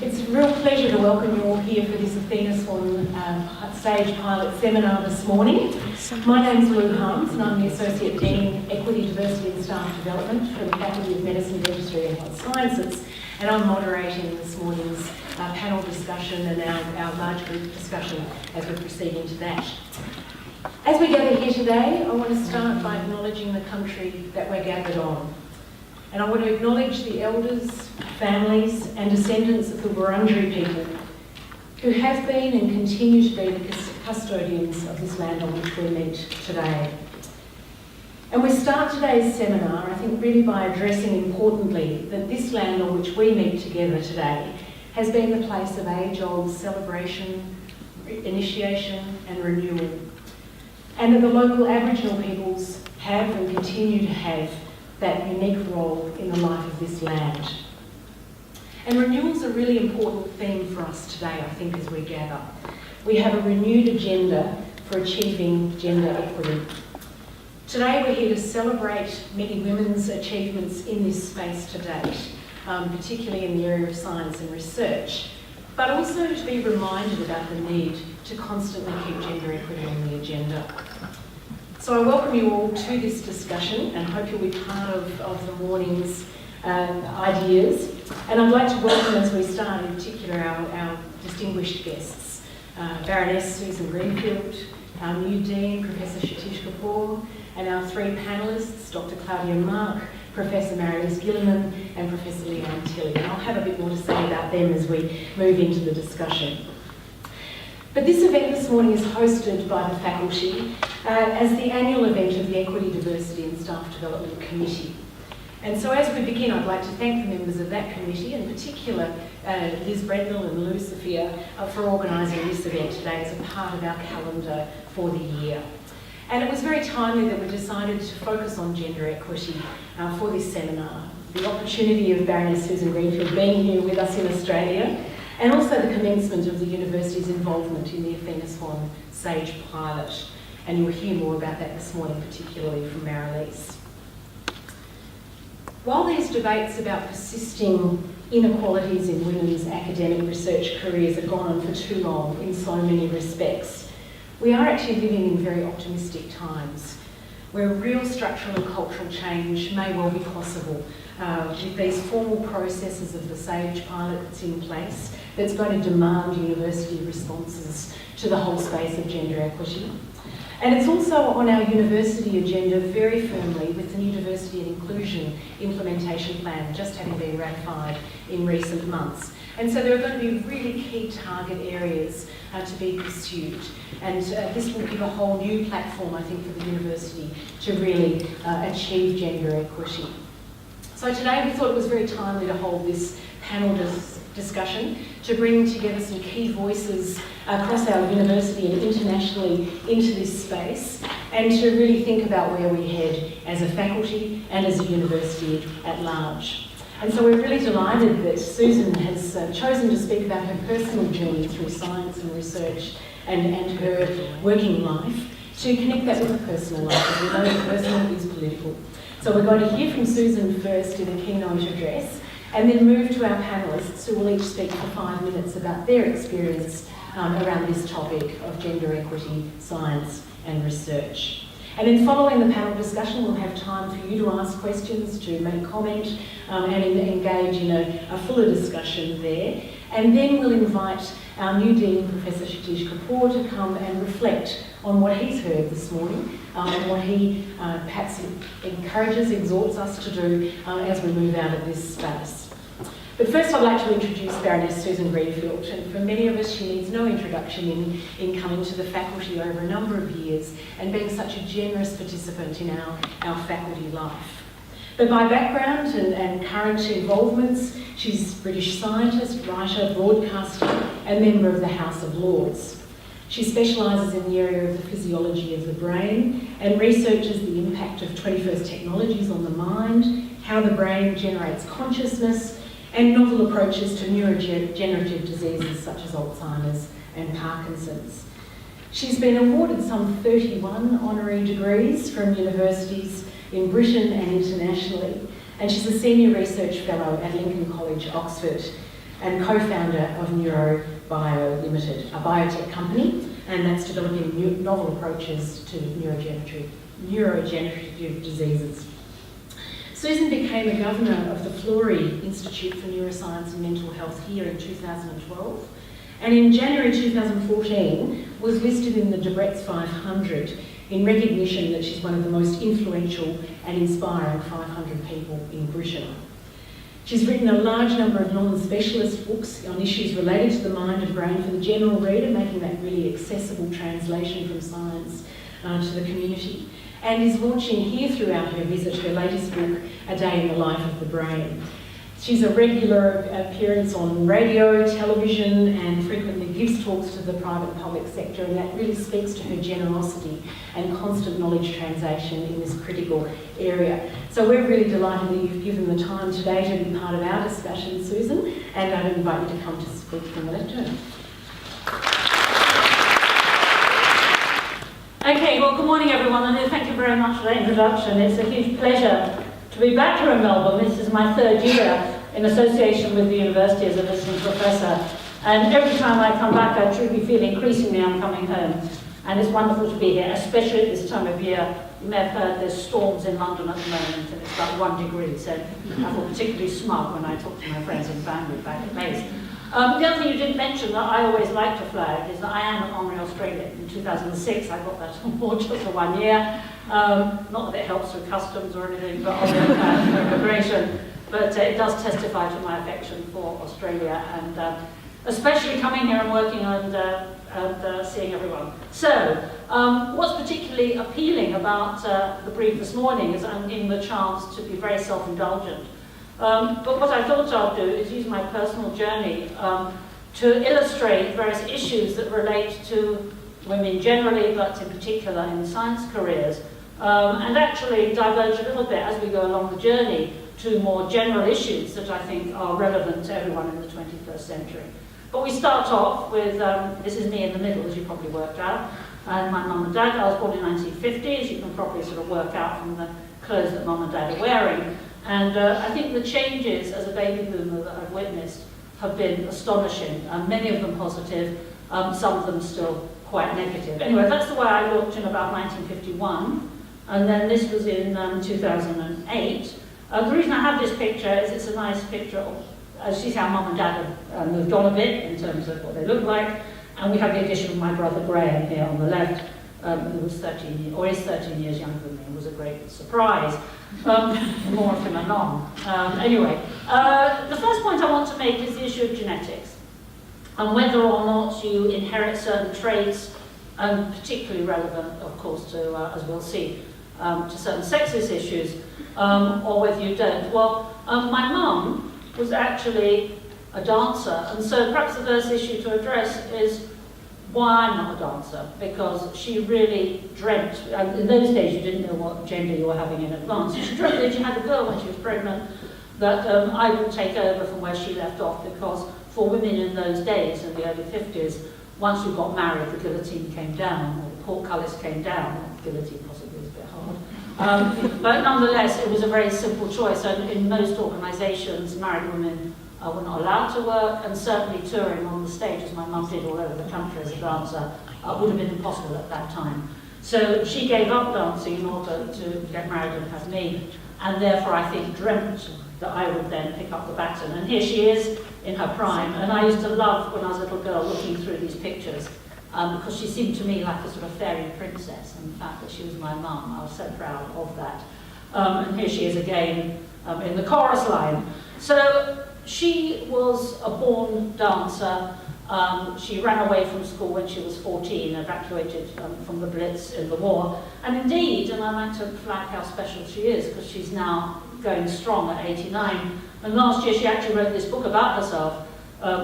It's a real pleasure to welcome you all here for this Athena SWAN Stage Pilot Seminar this morning. My name is Louise Harms and I'm the Associate Dean, Equity, Diversity and Staff Development for the Faculty of Medicine, Dentistry and Health Sciences, and I'm moderating this morning's panel discussion and our large group discussion as we proceed into that. As we gather here today, I want to start by acknowledging the country that we're gathered on. And I want to acknowledge the elders, families and descendants of the Wurundjeri people who have been and continue to be the custodians of this land on which we meet today. And we start today's seminar, I think, really by addressing importantly that this land on which we meet together today has been the place of age-old celebration, initiation and renewal. And that the local Aboriginal peoples have and continue to have that unique role in the life of this land. And renewal's a really important theme for us today, I think, as we gather. We have a renewed agenda for achieving gender equity. Today we're here to celebrate many women's achievements in this space to date, particularly in the area of science and research, but also to be reminded about the need to constantly keep gender equity on the agenda. So I welcome you all to this discussion and hope you'll be part of the morning's ideas. And I'd like to welcome, as we start, in particular our distinguished guests, Baroness Susan Greenfield, our new Dean, Professor Kapoor, and our three panellists, Dr. Claudia Marck, Professor Marilys, Guillemin, and Professor Leann Tilley. And I'll have a bit more to say about them as we move into the discussion. But this event this morning is hosted by the faculty as the annual event of the Equity, Diversity and Staff Development Committee. And so as we begin, I'd like to thank the members of that committee, in particular Liz Brednell and Lou Sophia, for organising this event today as a part of our calendar for the year. And it was very timely that we decided to focus on gender equity for this seminar. The opportunity of Baroness Susan Greenfield being here with us in Australia, and also the commencement of the university's involvement in the Athena SWAN Sage Pilot. And you'll hear more about that this morning, particularly from Marilys. While these debates about persisting inequalities in women's academic research careers have gone on for too long in so many respects, we are actually living in very optimistic times where real structural and cultural change may well be possible with these formal processes of the SAGE pilot that's in place that's going to demand university responses to the whole space of gender equity. And it's also on our university agenda very firmly with the new diversity and inclusion implementation plan just having been ratified in recent months. And so there are going to be really key target areas to be pursued. And this will give a whole new platform, I think, for the university to really achieve gender equity. So today we thought it was very timely to hold this panel discussion to bring together some key voices across our university and internationally into this space, and to really think about where we head as a faculty and as a university at large. And so we're really delighted that Susan has chosen to speak about her personal journey through science and research and her working life, to connect that with her personal life, because we know that personal is political. So we're going to hear from Susan first in a keynote address, and then move to our panellists who will each speak for 5 minutes about their experience around this topic of gender equity, science and research. And then following the panel discussion, we'll have time for you to ask questions, to make comment and engage in a fuller discussion there. And then we'll invite our new Dean, Professor Kapoor, to come and reflect on what he's heard this morning and what he perhaps encourages, exhorts us to do as we move out of this space. But first I'd like to introduce Baroness Susan Greenfield, and for many of us she needs no introduction in coming to the faculty over a number of years and being such a generous participant in our faculty life. But by background and current involvements, she's a British scientist, writer, broadcaster and member of the House of Lords. She specialises in the area of the physiology of the brain and researches the impact of 21st technologies on the mind, how the brain generates consciousness, and novel approaches to neurodegenerative diseases such as Alzheimer's and Parkinson's. She's been awarded some 31 honorary degrees from universities in Britain and internationally, and she's a senior research fellow at Lincoln College, Oxford. and co-founder of NeuroBio Limited, a biotech company, and that's developing novel approaches to neurodegenerative diseases. Susan became a governor of the Florey Institute for Neuroscience and Mental Health here in 2012, and in January 2014 was listed in the Debrett's 500 in recognition that she's one of the most influential and inspiring 500 people in Britain. She's written a large number of non-specialist books on issues related to the mind and brain for the general reader, making that really accessible translation from science to the community, and is launching here throughout her visit her latest book, A Day in the Life of the Brain. She's a regular appearance on radio, television, and frequently gives talks to the private and public sector, and that really speaks to her generosity and constant knowledge translation in this critical area. So we're really delighted that you've given the time today to be part of our discussion, Susan, and I'd invite you to come to speak from the lectern. Okay, well, good morning, everyone, and thank you very much for that introduction. It's a huge pleasure to be back here in Melbourne. This is my third year in association with the university as a visiting professor, and every time I come back I truly feel increasingly I'm coming home, and it's wonderful to be here, especially at this time of year. You may have heard there's storms in London at the moment, and it's about 1 degree, so I feel particularly smug when I talk to my friends and family back at base. The other thing you didn't mention that I always like to flag is that I am an honorary Australian. In 2006 I got that award just for 1 year. Not that it helps with customs or anything, but on immigration. But it does testify to my affection for Australia, and especially coming here and working and seeing everyone. So, what's particularly appealing about the brief this morning is I'm given the chance to be very self-indulgent. But what I thought I'd do is use my personal journey to illustrate various issues that relate to women generally, but in particular in science careers, and actually diverge a little bit as we go along the journey to more general issues that I think are relevant to everyone in the 21st century. But we start off with, this is me in the middle, as you probably worked out, and my mum and dad. I was born in 1950, as you can probably sort of work out from the clothes that mum and dad are wearing. And I think the changes as a baby boomer that I've witnessed have been astonishing, and many of them positive, some of them still quite negative. Anyway, that's the way I looked in about 1951, and then this was in 2008. The reason I have this picture is it's a nice picture of, as you see how mum and dad have moved on a bit in terms of what they look like, and we have the addition of my brother Graham here on the left, who was 13 years younger than me. It was a great surprise. More of him anon. Anyway, the first point I want to make is the issue of genetics, and whether or not you inherit certain traits, and particularly relevant, of course, to, as we'll see, to certain sexist issues, or whether you don't. Well, my mum was actually a dancer, and so perhaps the first issue to address is why I'm not a dancer, because she really dreamt, and in those days you didn't know what gender you were having in advance, she dreamt that she had a girl when she was pregnant, that I would take over from where she left off, because for women in those days, in the early 50s, once you got married, the guillotine came down, or the portcullis came down. Guillotine possibly is a bit hard. But nonetheless, it was a very simple choice, and in most organisations, married women were not allowed to work, and certainly touring on the stage, as my mum did all over the country as a dancer, would have been impossible at that time. So she gave up dancing in order to get married and have me, and therefore I think dreamt that I would then pick up the baton. And here she is in her prime, and I used to love, when I was a little girl, looking through these pictures, because she seemed to me like a sort of fairy princess, and the fact that she was my mum, I was so proud of that. And here she is again in the chorus line. So she was a born dancer. She ran away from school when she was 14, evacuated from the Blitz in the war. And indeed, and I like to flag how special she is, because she's now going strong at 89. And last year she actually wrote this book about herself,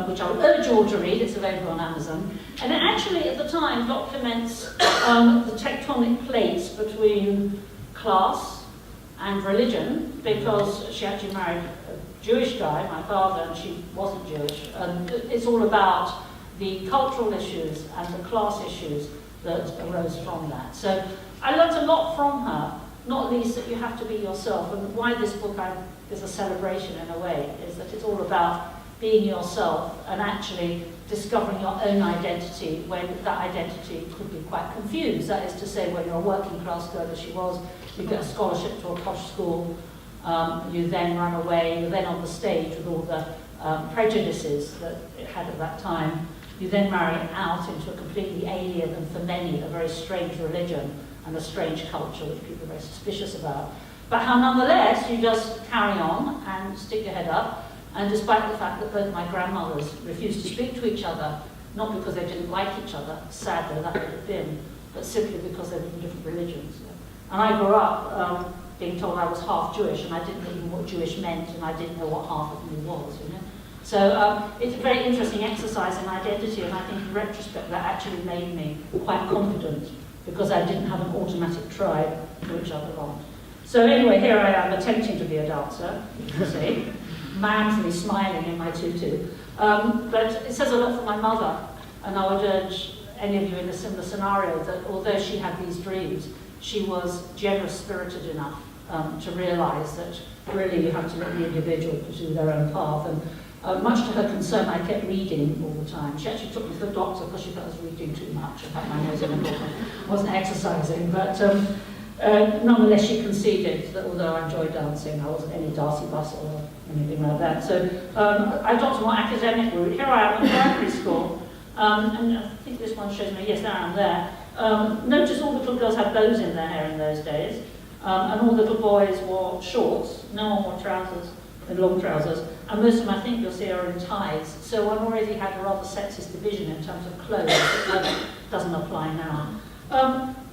which I would urge you all to read. It's available on Amazon. And it actually, at the time, documents the tectonic plates between class and religion, because she actually married a Jewish guy, my father, and she wasn't Jewish. And it's all about the cultural issues and the class issues that arose from that. So I learned a lot from her, not least that you have to be yourself. And why this book is a celebration in a way is that it's all about being yourself and actually discovering your own identity when that identity could be quite confused. That is to say, when you're a working class girl as she was, you get a scholarship to a posh school, you then run away, you're then on the stage with all the prejudices that it had at that time. You then marry out into a completely alien and for many a very strange religion and a strange culture which people are very suspicious about. But how nonetheless you just carry on and stick your head up, and despite the fact that both my grandmothers refused to speak to each other, not because they didn't like each other, sadly that would have been, but simply because they were from different religions. And I grew up being told I was half Jewish, and I didn't know even what Jewish meant, and I didn't know what half of me was, you know. So it's a very interesting exercise in identity, and I think in retrospect that actually made me quite confident, because I didn't have an automatic tribe to which I belonged. So anyway, here I am attempting to be a dancer, you can see, manfully smiling in my tutu. But it says a lot for my mother, and I would urge any of you in a similar scenario that although she had these dreams, she was generous-spirited enough to realise that really you have to let the individual pursue their own path. And much to her concern, I kept reading all the time. She actually took me to the doctor because she thought I was reading too much. In fact, my nose in the book wasn't exercising. But nonetheless, she conceded that although I enjoyed dancing, I wasn't any Darcy Buss or anything like that. So I adopted a more academic route. Here I am in primary school. And I think this one shows me, yes, there I am there. Notice all the little girls had bows in their hair in those days. And all the little boys wore shorts. No one wore trousers, long trousers. And most of them, I think you'll see, are in ties. So one already had a rather sexist division in terms of clothes. It doesn't apply now.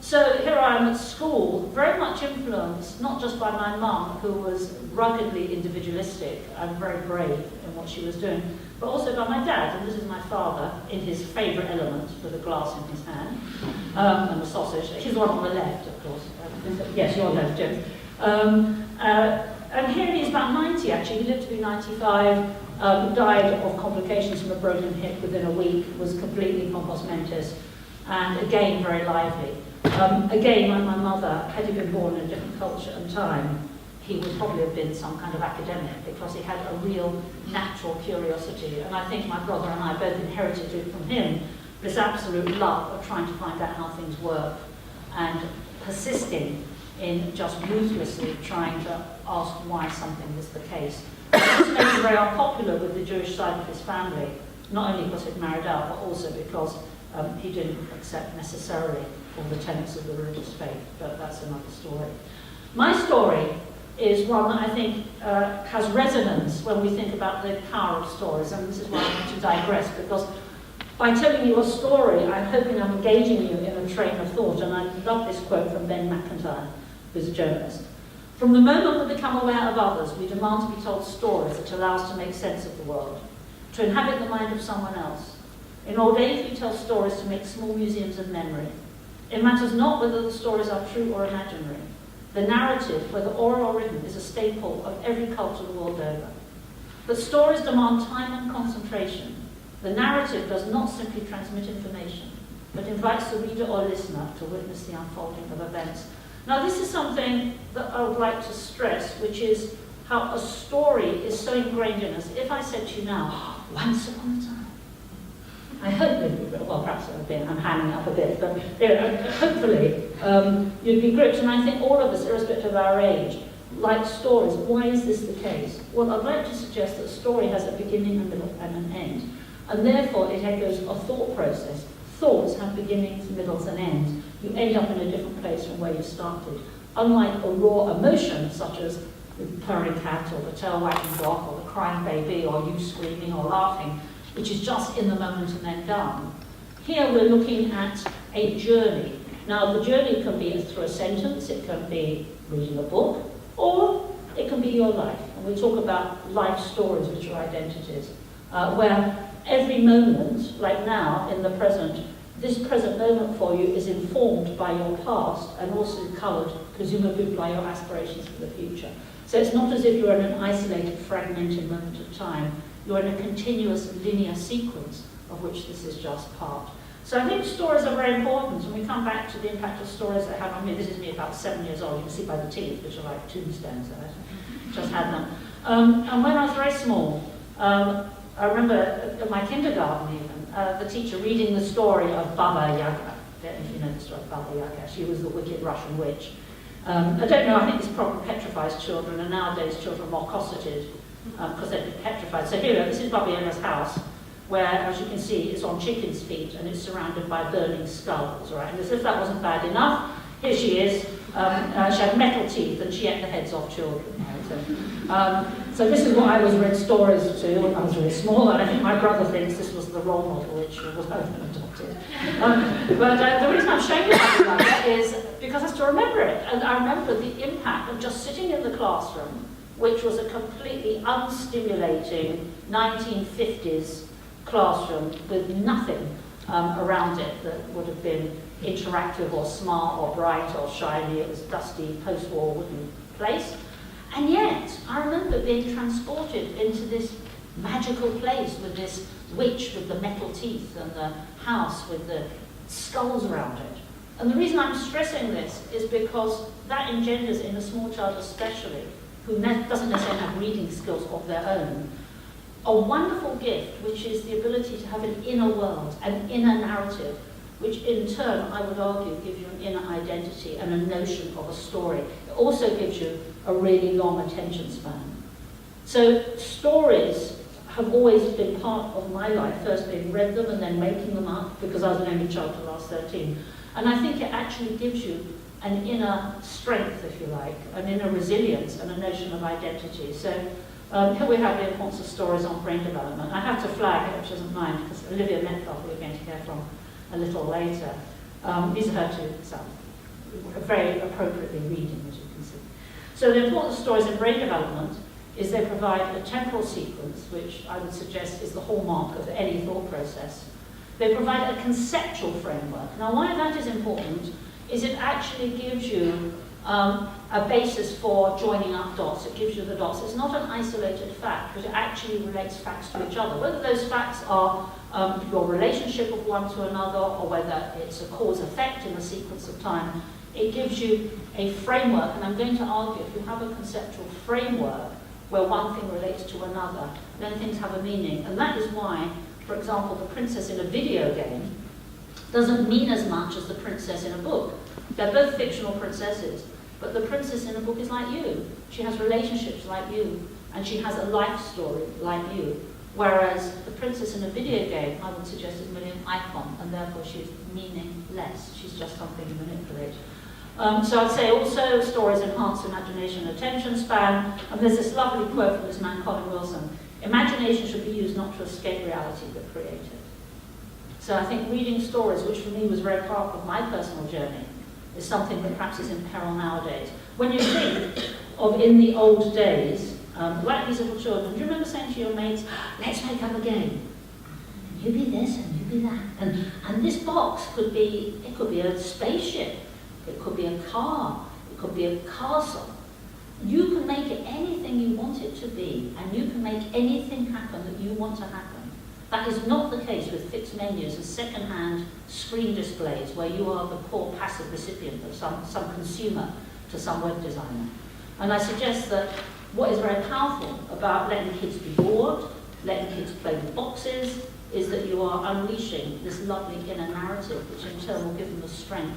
So here I am at school, very much influenced, not just by my mum, who was ruggedly individualistic and very brave in what she was doing, but also by my dad, and this is my father, in his favourite element, with a glass in his hand, and a sausage. He's the one on the left, of course. Yes, your left, Jim. And here he is about 90, actually. He lived to be 95, died of complications from a broken hip within a week, was completely compos mentis, and again, very lively. Again, like my mother, had he been born in a different culture and time, he would probably have been some kind of academic, because he had a real natural curiosity. And I think my brother and I both inherited it from him, this absolute love of trying to find out how things work, and persisting in just ruthlessly trying to ask why something is the case. This made him very unpopular with the Jewish side of his family, not only because he'd married out, but also because he didn't accept necessarily all the tenets of the religious faith, but that's another story. My story is one that I think has resonance when we think about the power of stories, and this is why I want to digress, because by telling you a story, I'm hoping I'm engaging you in a train of thought, and I love this quote from Ben McIntyre, who's a journalist. From the moment we become aware of others, we demand to be told stories that allow us to make sense of the world, to inhabit the mind of someone else. In old age, we tell stories to make small museums of memory. It matters not whether the stories are true or imaginary. The narrative, whether oral or written, is a staple of every culture the world over. But stories demand time and concentration. The narrative does not simply transmit information, but invites the reader or listener to witness the unfolding of events. Now, this is something that I would like to stress, which is how a story is so ingrained in us. If I said to you now, once upon a time, I hope you'd be, well, perhaps I'm hanging up a bit, but hopefully you'd be gripped. And I think all of us, irrespective of our age, like stories. Why is this the case? Well, I'd like to suggest that a story has a beginning, a middle, and an end. And therefore, it echoes a thought process. Thoughts have beginnings, middles, and ends. You end up in a different place from where you started. Unlike a raw emotion, such as the purring cat, or the tail wagging dog, or the crying baby, or you screaming or laughing, which is just in the moment and then done. Here we're looking at a journey. Now, the journey can be through a sentence, it can be reading a book, or it can be your life. And we talk about life stories, which are identities, where every moment, like now, in the present, this present moment for you is informed by your past and also coloured, presumably, by your aspirations for the future. So it's not as if you're in an isolated, fragmented moment of time. You're in a continuous linear sequence of which this is just part. So I think stories are very important, and we come back to the impact of stories that have on me. This is me about 7 years old. You can see by the teeth, which are like tombstones. I just had them. And when I was very small, I remember at my kindergarten even, the teacher reading the story of Baba Yaga. I don't know if you know the story of Baba Yaga. She was the wicked Russian witch. I don't know, I think this probably petrifies children, and nowadays children are more cosseted because they've been petrified. So here, this is Baba Yaga's house, where, as you can see, it's on chicken's feet and it's surrounded by burning skulls, right? And as if that wasn't bad enough, here she is. She had metal teeth and she ate the heads off children. Right? So this is what I was read stories to when I was really small, and I think my brother thinks this was the role model which was adopted. But the reason I'm showing you that is because I still remember it, and I remember the impact of just sitting in the classroom, which was a completely unstimulating 1950s classroom with nothing around it that would have been interactive or smart or bright or shiny. It was a dusty post-war wooden place. And yet, I remember being transported into this magical place with this witch with the metal teeth and the house with the skulls around it. And the reason I'm stressing this is because that engenders in a small child especially, who doesn't necessarily have reading skills of their own, a wonderful gift, which is the ability to have an inner world, an inner narrative, which in turn, I would argue, gives you an inner identity and a notion of a story. It also gives you a really long attention span. So stories have always been part of my life, first being read them and then making them up, because I was an only child till I was 13. And I think it actually gives you an inner strength, if you like, an inner resilience and a notion of identity. So here we have the importance of stories on brain development. I have to flag it, which isn't mine, because Olivia Metcalf, who we're going to hear from a little later, these are her two sons, very appropriately reading, as you can see. So the importance of stories in brain development is they provide a temporal sequence, which I would suggest is the hallmark of any thought process. They provide a conceptual framework. Now, why that is important is it actually gives you a basis for joining up dots. It gives you the dots. It's not an isolated fact, but it actually relates facts to each other. Whether those facts are your relationship of one to another, or whether it's a cause-effect in a sequence of time, it gives you a framework. And I'm going to argue, if you have a conceptual framework where one thing relates to another, then things have a meaning. And that is why, for example, the princess in a video game doesn't mean as much as the princess in a book. They're both fictional princesses, but the princess in a book is like you. She has relationships like you, and she has a life story like you. Whereas the princess in a video game, I would suggest, is merely an icon, and therefore she's meaningless. She's just something to manipulate. So I'd say also stories enhance imagination and attention span. And there's this lovely quote from this man, Colin Wilson: imagination should be used not to escape reality, but create it. So I think reading stories, which for me was very part of my personal journey, is something that perhaps is in peril nowadays. When you think of in the old days, like these little children, do you remember saying to your mates, let's make up a game? You be this and you be that. And this box could be, it could be a spaceship, it could be a car, it could be a castle. You can make it anything you want it to be, and you can make anything happen that you want to happen. That is not the case with fixed menus and second-hand screen displays where you are the poor passive recipient of some consumer to some web designer. And I suggest that what is very powerful about letting kids be bored, letting kids play with boxes, is that you are unleashing this lovely inner narrative, which in turn will give them the strength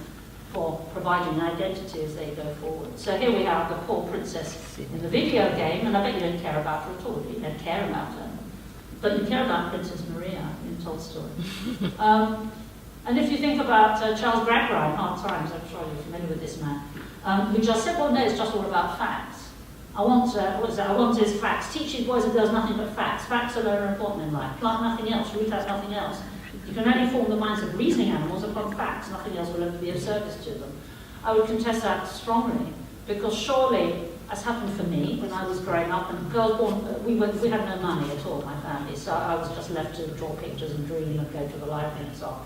for providing an identity as they go forward. So here we have the poor princess in the video game, and I bet you don't care about her at all. You don't care about her. But you care about Princess Maria in Tolstoy. And if you think about Charles Bradbury in Hard Times, I'm sure you're familiar with this man, who just said, well, no, it's just all about facts. I want his facts. Teach these boys and girls nothing but facts. Facts alone are important in life. Plant nothing else, root out nothing else. You can only form the minds of reasoning animals upon facts. Nothing else will ever be of service to them. I would contest that strongly, because surely, as happened for me when I was growing up, and girls born, we had no money at all, my family, so I was just left to draw pictures and dream and go to the library and so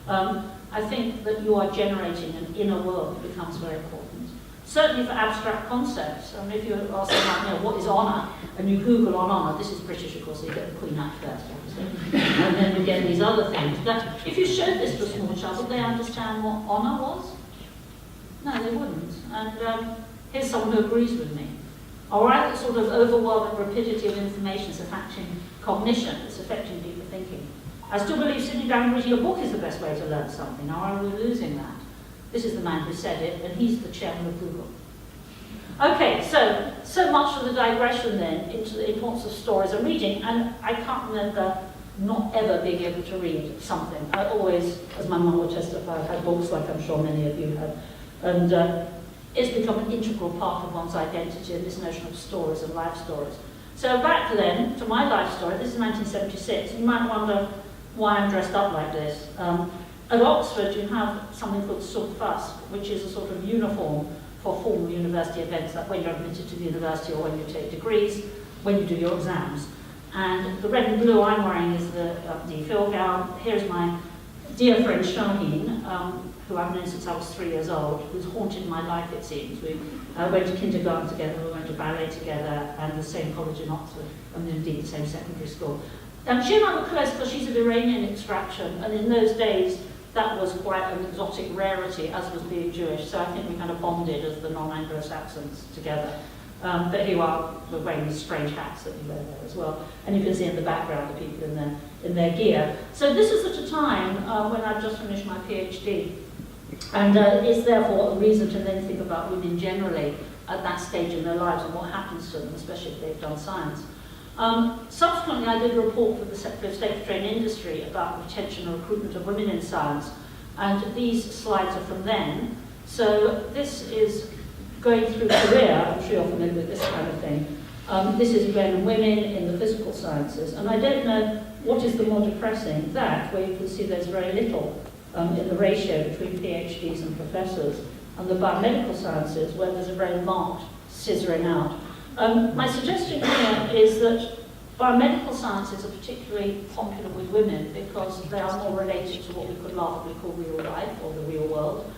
on. I think that you are generating an inner world that becomes very important. Certainly for abstract concepts. I mean, if you ask someone, what is honour, and you Google on honour, this is British, of course, so you get the Queen up first, obviously, and then you get these other things. But if you showed this to a small child, would they understand what honour was? No, they wouldn't. And here's someone who agrees with me. All right, the sort of overwhelming rapidity of information is affecting cognition, it's affecting deeper thinking. I still believe sitting down and reading a book is the best way to learn something. Now, are we losing that? This is the man who said it, and he's the chairman of Google. Okay, so much for the digression then into the importance of stories and reading, and I can't remember not ever being able to read something. I always, as my mum would testify, I've had books like I'm sure many of you have, and it's become an integral part of one's identity and this notion of stories and life stories. So back then, to my life story, this is 1976, you might wonder why I'm dressed up like this. At Oxford, you have something called Subfus, which is a sort of uniform for formal university events, like when you're admitted to the university or when you take degrees, when you do your exams. And the red and blue I'm wearing is the field gown. Here's my dear friend Shaheen, who I've known since I was 3 years old, who's haunted my life, it seems. We went to kindergarten together, we went to ballet together, and the same college in Oxford, and indeed the same secondary school. She and I were close because she's of Iranian extraction, and in those days, that was quite an exotic rarity, as was being Jewish, so I think we kind of bonded as the non-Anglo-Saxons together. But here you are, we're wearing these strange hats that we wear there as well. And you can see in the background the people in their gear. So this is at a time when I've just finished my PhD. And it's therefore a reason to then think about women generally at that stage in their lives and what happens to them, especially if they've done science. Subsequently, I did a report for the Secretary of State for Trade and Industry about retention and recruitment of women in science. And these slides are from then. So this is going through career. I'm sure you're familiar with this kind of thing. This is men and women in the physical sciences. And I don't know what is the more depressing, that where you can see there's very little in the ratio between PhDs and professors, and the biomedical sciences where there's a very marked scissoring out. My suggestion here is that biomedical sciences are particularly popular with women because they are more related to what we could laughably call real life or the real world.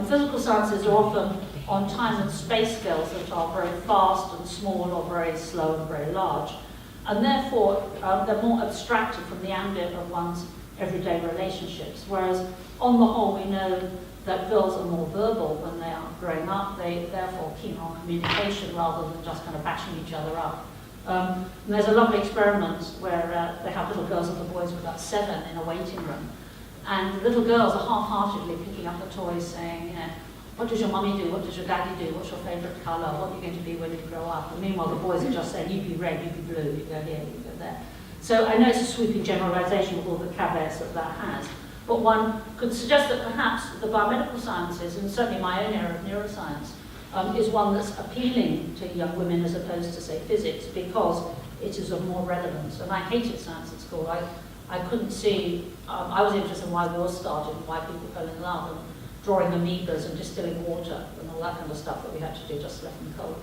Physical sciences are often on time and space scales that are very fast and small or very slow and very large. And therefore, they're more abstracted from the ambit of one's everyday relationships. Whereas, on the whole, we know that girls are more verbal when they are growing up. They therefore keen on communication rather than just kind of bashing each other up. And there's a lovely experiment where they have little girls and little boys of about 7 in a waiting room. And the little girls are half-heartedly picking up the toys saying, you know, what does your mummy do? What does your daddy do? What's your favourite colour? What are you going to be when you grow up? And meanwhile, the boys are just saying, you be red, you be blue, you go here, you go there. So I know it's a sweeping generalisation with all the caveats that has, but one could suggest that perhaps the biomedical sciences, and certainly my own area of neuroscience, is one that's appealing to young women as opposed to, say, physics, because it is of more relevance. And I hated science at school. I couldn't see, I was interested in why wars started and why people fell in love, and drawing amoebas and distilling water and all that kind of stuff that we had to do just left them cold.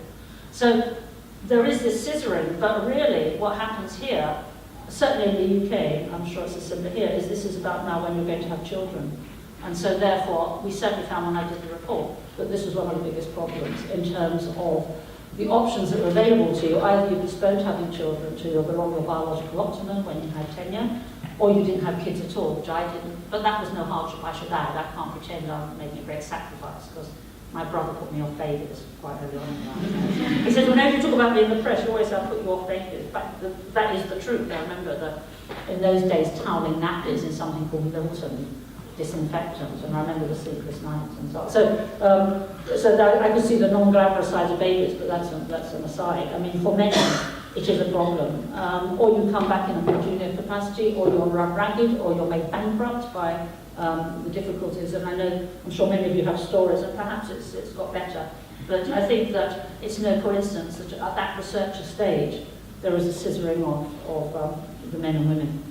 So there is this scissoring, but really what happens here, certainly in the UK, I'm sure it's similar here, is this is about now when you're going to have children. And so therefore, we certainly found when I did the report that this was one of the biggest problems in terms of the options that were available to you. Either you postponed having children to your biological optimum when you had tenure, or you didn't have kids at all, which I didn't. But that was no hardship, I should add. I can't pretend I'm making a great sacrifice, because my brother put me off babies quite early on in life. He said, whenever you talk about being in the press, you always say, I'll put you off babies. But that is the truth. I remember that in those days, toweling nappies is something called Milton disinfectant, and I remember the sleepless nights and so on. So that I could see the non-glamorous side of babies, but that's an aside. I mean, for many, it is a problem. Or you come back in a more junior capacity, or you're run ragged, or you're made bankrupt by the difficulties. And I know, I'm sure many of you have stories, and perhaps it's got better. But I think that it's no coincidence that at that researcher stage, there is a scissoring of the men and women.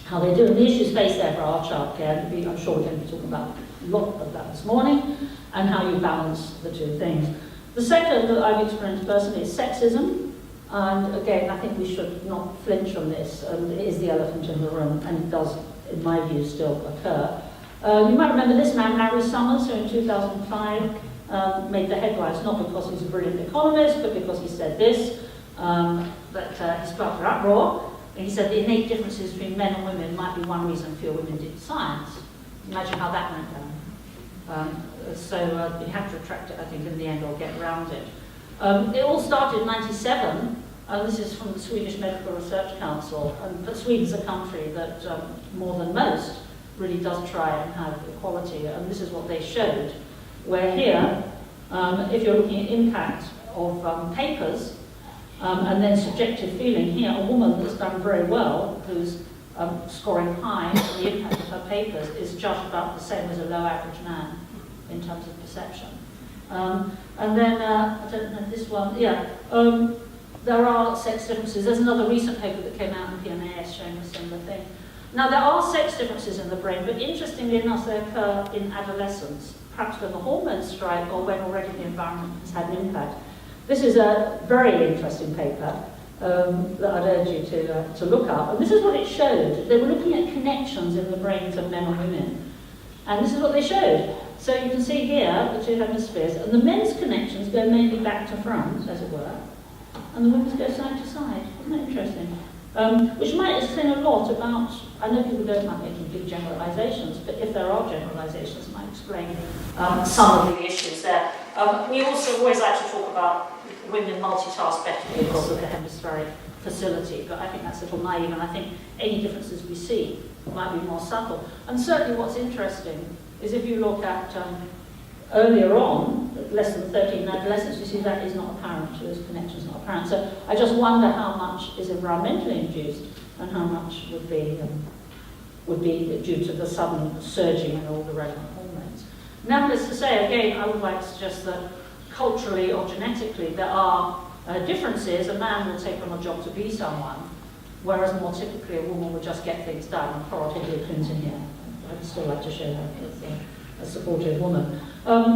How they do. And the issues faced there for our childcare, I'm sure we're going to be talking about a lot of that this morning, and how you balance the two things. The second that I've experienced personally is sexism. And again, I think we should not flinch from this. It is the elephant in the room, and it does, in my view, still occur. You might remember this man, Marilys, who in 2005 made the headlines, not because he's a brilliant economist, but because he said this, that he sparked an uproar. And he said the innate differences between men and women might be one reason fewer women did science. Imagine how that went down. So you have to retract it, I think, in the end, or get around it. It all started in '97, and this is from the Swedish Medical Research Council. But Sweden's a country that, more than most, really does try and have equality, and this is what they showed. Where here, if you're looking at impact of papers, and then subjective feeling, here a woman that's done very well, who's scoring high on the impact of her papers, is just about the same as a low average man in terms of perception. And then, I don't know this one, there are sex differences. There's another recent paper that came out in PNAS showing a similar thing. Now, there are sex differences in the brain, but interestingly enough, they occur in adolescence, perhaps when the hormones strike or when already the environment has had an impact. This is a very interesting paper that I'd urge you to look up. And this is what it showed. They were looking at connections in the brains of men and women. And this is what they showed. So you can see here the two hemispheres, and the men's connections go mainly back to front, as it were, and the women's go side to side. Isn't that interesting? Which might explain a lot about, I know people don't like making big generalisations, but if there are generalisations, it might explain some of the issues there. We also always like to talk about women multitask better because of the hemispheric facility, but I think that's a little naive, and I think any differences we see might be more subtle. And certainly what's interesting is if you look at earlier on, less than 13 adolescents, you see that is not apparent, those connections not apparent. So I just wonder how much is environmentally induced and how much would be due to the sudden surging in all the relevant hormones. Nevertheless, to say again, I would like to suggest that culturally or genetically there are differences. A man will take on a job to be someone, whereas more typically a woman would just get things done. And Coral Clinton here, I'd still like to show her as a supportive woman.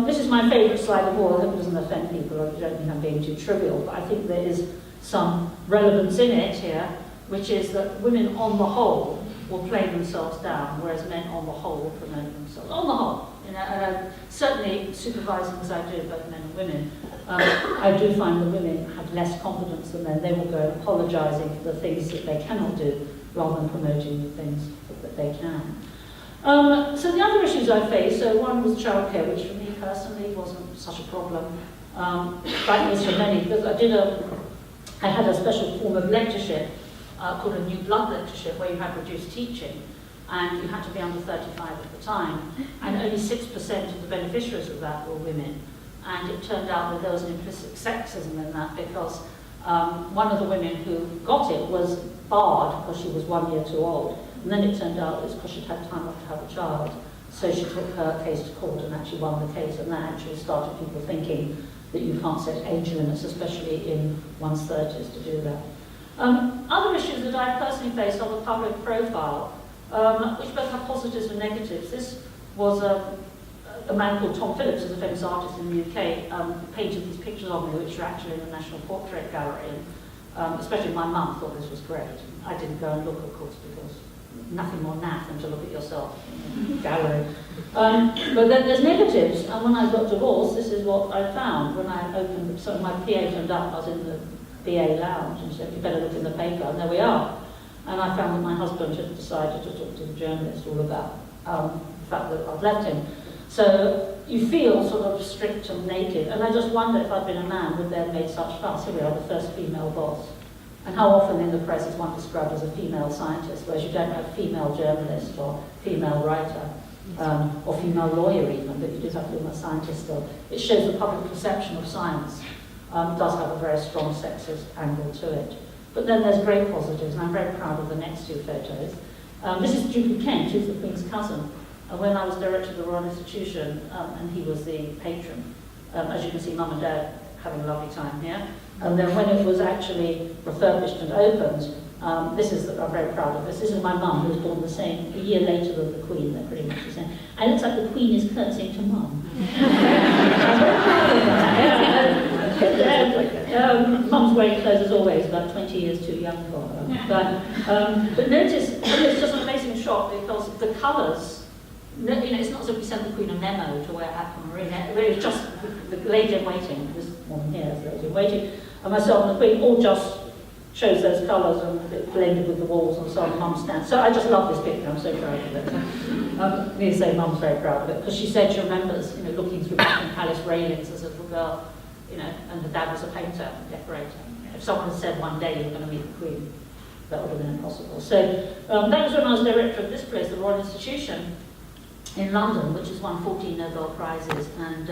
This is my favourite slide of all. I hope it doesn't offend people. I don't think I'm being too trivial, but I think there is some relevance in it here, which is that women on the whole will play themselves down, whereas men on the whole will promote themselves. On the whole, you know, and certainly supervising as I do both men and women, I do find that women have less confidence than men. They will go apologising for the things that they cannot do rather than promoting the things that they can. So the other issues I faced, so one was childcare, which for me personally wasn't such a problem. Like this for many, because I had a special form of lectureship called a New Blood lectureship, where you had reduced teaching, and you had to be under 35 at the time, and only 6% of the beneficiaries of that were women. And it turned out that there was an implicit sexism in that, because one of the women who got it was barred because she was 1 year too old. And then it turned out it was because she'd had time off to have a child. So she took her case to court and actually won the case, and that actually started people thinking that you can't set age limits, especially in one's 30s, to do that. Other issues that I've personally faced are the public profile, which both have positives and negatives. This was a man called Tom Phillips, who's a famous artist in the UK, painted these pictures of me, which are actually in the National Portrait Gallery. And, especially my mum thought this was great. I didn't go and look, of course, because nothing more naff than to look at yourself in the gallery. But then there's negatives, and when I got divorced, this is what I found. When I opened, so my PA turned up, I was in the BA lounge, and said, you better look in the paper, and there we are. And I found that my husband had decided to talk to the journalist all about the fact that I'd left him. So you feel sort of stripped and naked, and I just wonder if I'd been a man, would they have made such fuss? Here we are, the first female boss. And how often in the press is one described as a female scientist, whereas you don't have female journalist or female writer, or female lawyer even, but you do have female scientists still. It shows the public perception of science does have a very strong sexist angle to it. But then there's great positives, and I'm very proud of the next two photos. This is Duke of Kent, who's the Queen's cousin. And when I was director of the Royal Institution, and he was the patron, as you can see, Mum and Dad having a lovely time here. And then when it was actually refurbished and opened, I'm very proud of this. This is my mum, who was born a year later than the Queen. They're pretty much the same. And it looks like the Queen is curtsying to Mum. I'm very proud of that. Mum's wearing clothes as always, about 20 years too young for her. But notice, it's just an amazing shot because the colours. No, it's not as if we sent the Queen a memo to wear aquamarine. It was just the lady in waiting. This woman here is the lady in waiting, and myself and the Queen all just chose those colours and it blended with the walls and so on. Mum stands. So I just love this picture. I'm so proud of it. I need to say Mum's very proud of it because she said she remembers, looking through Buckingham Palace railings as a little girl you know, and the dad was a painter and decorator. If someone had said one day you're going to meet the Queen, that would have been impossible. So that was when I was director of this place, the Royal Institution in London, which has won 14 Nobel Prizes and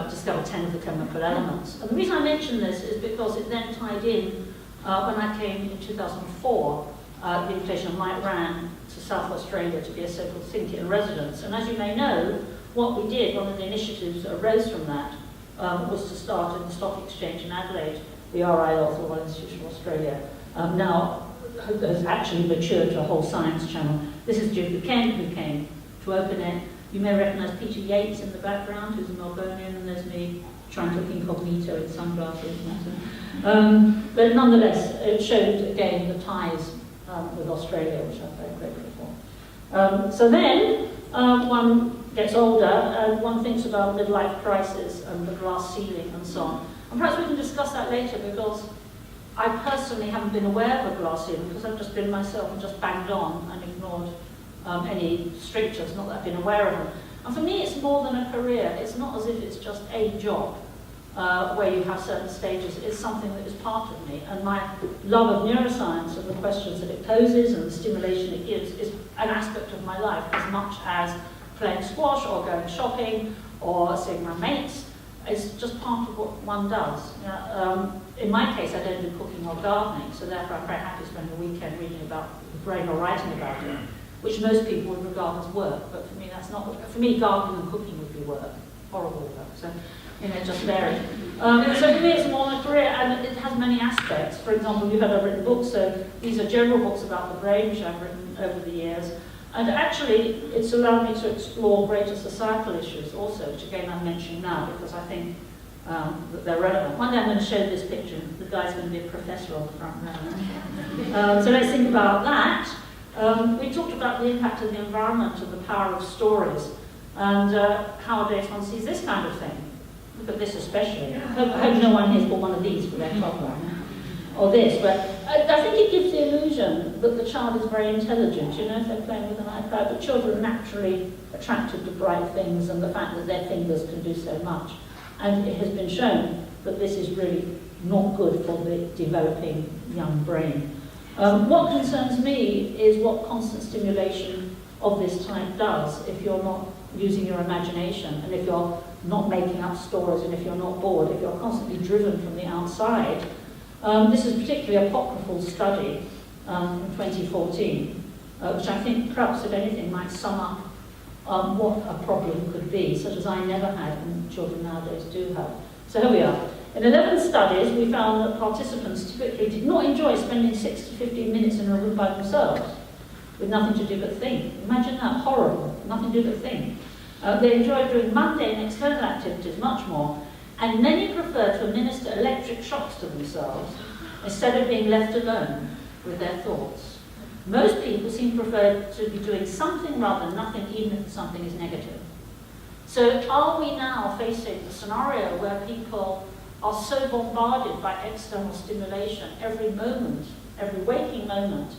discovered 10 of the chemical elements. And the reason I mention this is because it then tied in when I came in 2004, the invitation of Mike Rann to South Australia to be a so-called think in residence. And as you may know, what we did, one of the initiatives that arose from that, was to start in the Stock Exchange in Adelaide, the RIL, the Royal Institution of Australia, now has actually matured to a whole science channel. This is Duke Kent who came to open it. You may recognise Peter Yates in the background, who's a Melbourneian, and there's me trying to look incognito in sunglasses. But nonetheless, it showed again the ties with Australia, which I'm very grateful for. So then one gets older and one thinks about midlife crisis and the glass ceiling and so on. And perhaps we can discuss that later, because I personally haven't been aware of a glass ceiling because I've just been myself and just banged on and ignored any strictures, not that I've been aware of them. And for me, it's more than a career. It's not as if it's just a job where you have certain stages. It's something that is part of me. And my love of neuroscience and the questions that it poses and the stimulation it gives is an aspect of my life as much as playing squash or going shopping or seeing my mates. It's just part of what one does. In my case, I don't do cooking or gardening, so therefore I'm very happy to spend the weekend reading about the brain or writing about it, which most people would regard as work, but for me that's not. For me, gardening and cooking would be work, horrible work. So, it just varies. So for me, it's more than a career, and it has many aspects. For example, you've heard I've written books, so these are general books about the brain, which I've written over the years. And actually, it's allowed me to explore greater societal issues also, which again I'm mentioning now because I think that they're relevant. One day I'm going to show this picture. The guy's going to be a professor on the front row. So let's think about that. We talked about the impact of the environment and the power of stories, and nowadays one sees this kind of thing. Look at this especially. I hope no one here's bought one of these for their toddler. Or this, but I think it gives the illusion that the child is very intelligent, if they're playing with an iPad, but children are naturally attracted to bright things and the fact that their fingers can do so much. And it has been shown that this is really not good for the developing young brain. What concerns me is what constant stimulation of this type does if you're not using your imagination, and if you're not making up stories, and if you're not bored, if you're constantly driven from the outside. This is particularly a apocryphal study from 2014, which I think perhaps, if anything, might sum up what a problem could be, such as I never had and children nowadays do have. So here we are. In 11 studies, we found that participants typically did not enjoy spending 6 to 15 minutes in a room by themselves, with nothing to do but think. Imagine that, horrible, nothing to do but think. They enjoyed doing mundane external activities much more, and many prefer to administer electric shocks to themselves instead of being left alone with their thoughts. Most people seem to prefer to be doing something rather than nothing, even if something is negative. So are we now facing a scenario where people are so bombarded by external stimulation every moment, every waking moment,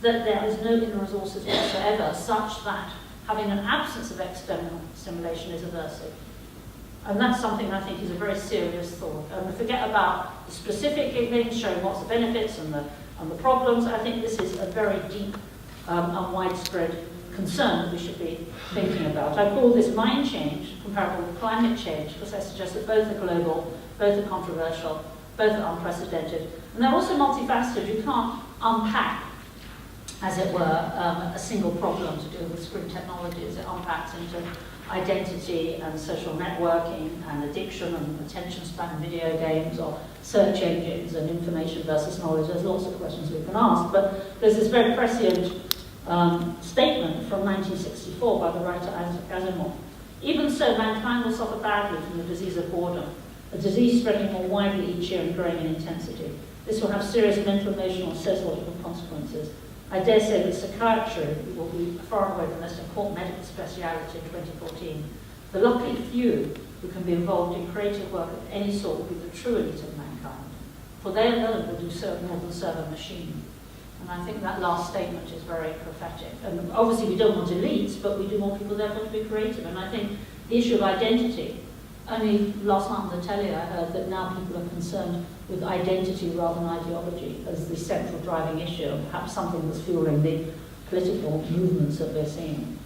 that there is no inner resources whatsoever, such that having an absence of external stimulation is aversive? And that's something I think is a very serious thought. And forget about the specific things, showing what's the benefits and the problems. I think this is a very deep and widespread concern that we should be thinking about. I call this mind change comparable with climate change, because I suggest that both are global, both are controversial, both are unprecedented. And they're also multifaceted. You can't unpack, as it were, a single problem to do with screen technologies. It unpacks into identity and social networking and addiction and attention span and video games, or search engines and information versus knowledge. There's lots of questions we can ask, but there's this very prescient statement from 1964 by the writer Asimov. Even so, mankind will suffer badly from the disease of boredom, a disease spreading more widely each year and growing in intensity. This will have serious mental, emotional, and sociological consequences. I dare say that psychiatry will be far and away the most important medical speciality in 2014. The lucky few who can be involved in creative work of any sort will be the true elite of mankind, for they alone will do more than serve a machine. And I think that last statement is very prophetic. And obviously we don't want elites, but we do want people therefore to be creative. And I think the issue of identity only last night on the telly I heard that now people are concerned with identity rather than ideology as the central driving issue, and perhaps something that's fueling the political movements that we're seeing.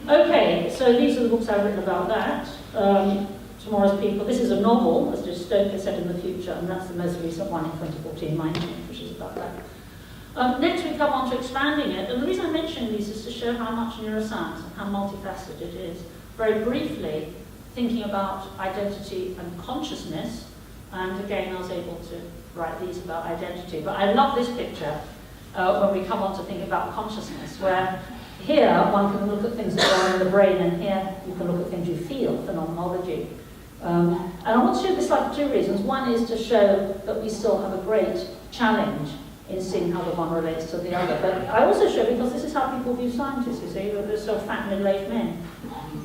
Okay, so these are the books I've written about that. Tomorrow's People. This is a novel, as dystopic set in the future, and that's the most recent one in 2014, which is about that. Next we come on to expanding it, and the reason I'm mentioning these is to show how much neuroscience and how multifaceted it is. Very briefly, thinking about identity and consciousness, and again I was able to write these about identity, but I love this picture when we come on to think about consciousness, where here one can look at things that go on in the brain, and here you can look at things you feel, phenomenology. And I want to show this slide for two reasons. One is to show that we still have a great challenge in seeing how the one relates to the other. But I also show, because this is how people view scientists, you see, they're sort of fat middle-aged men.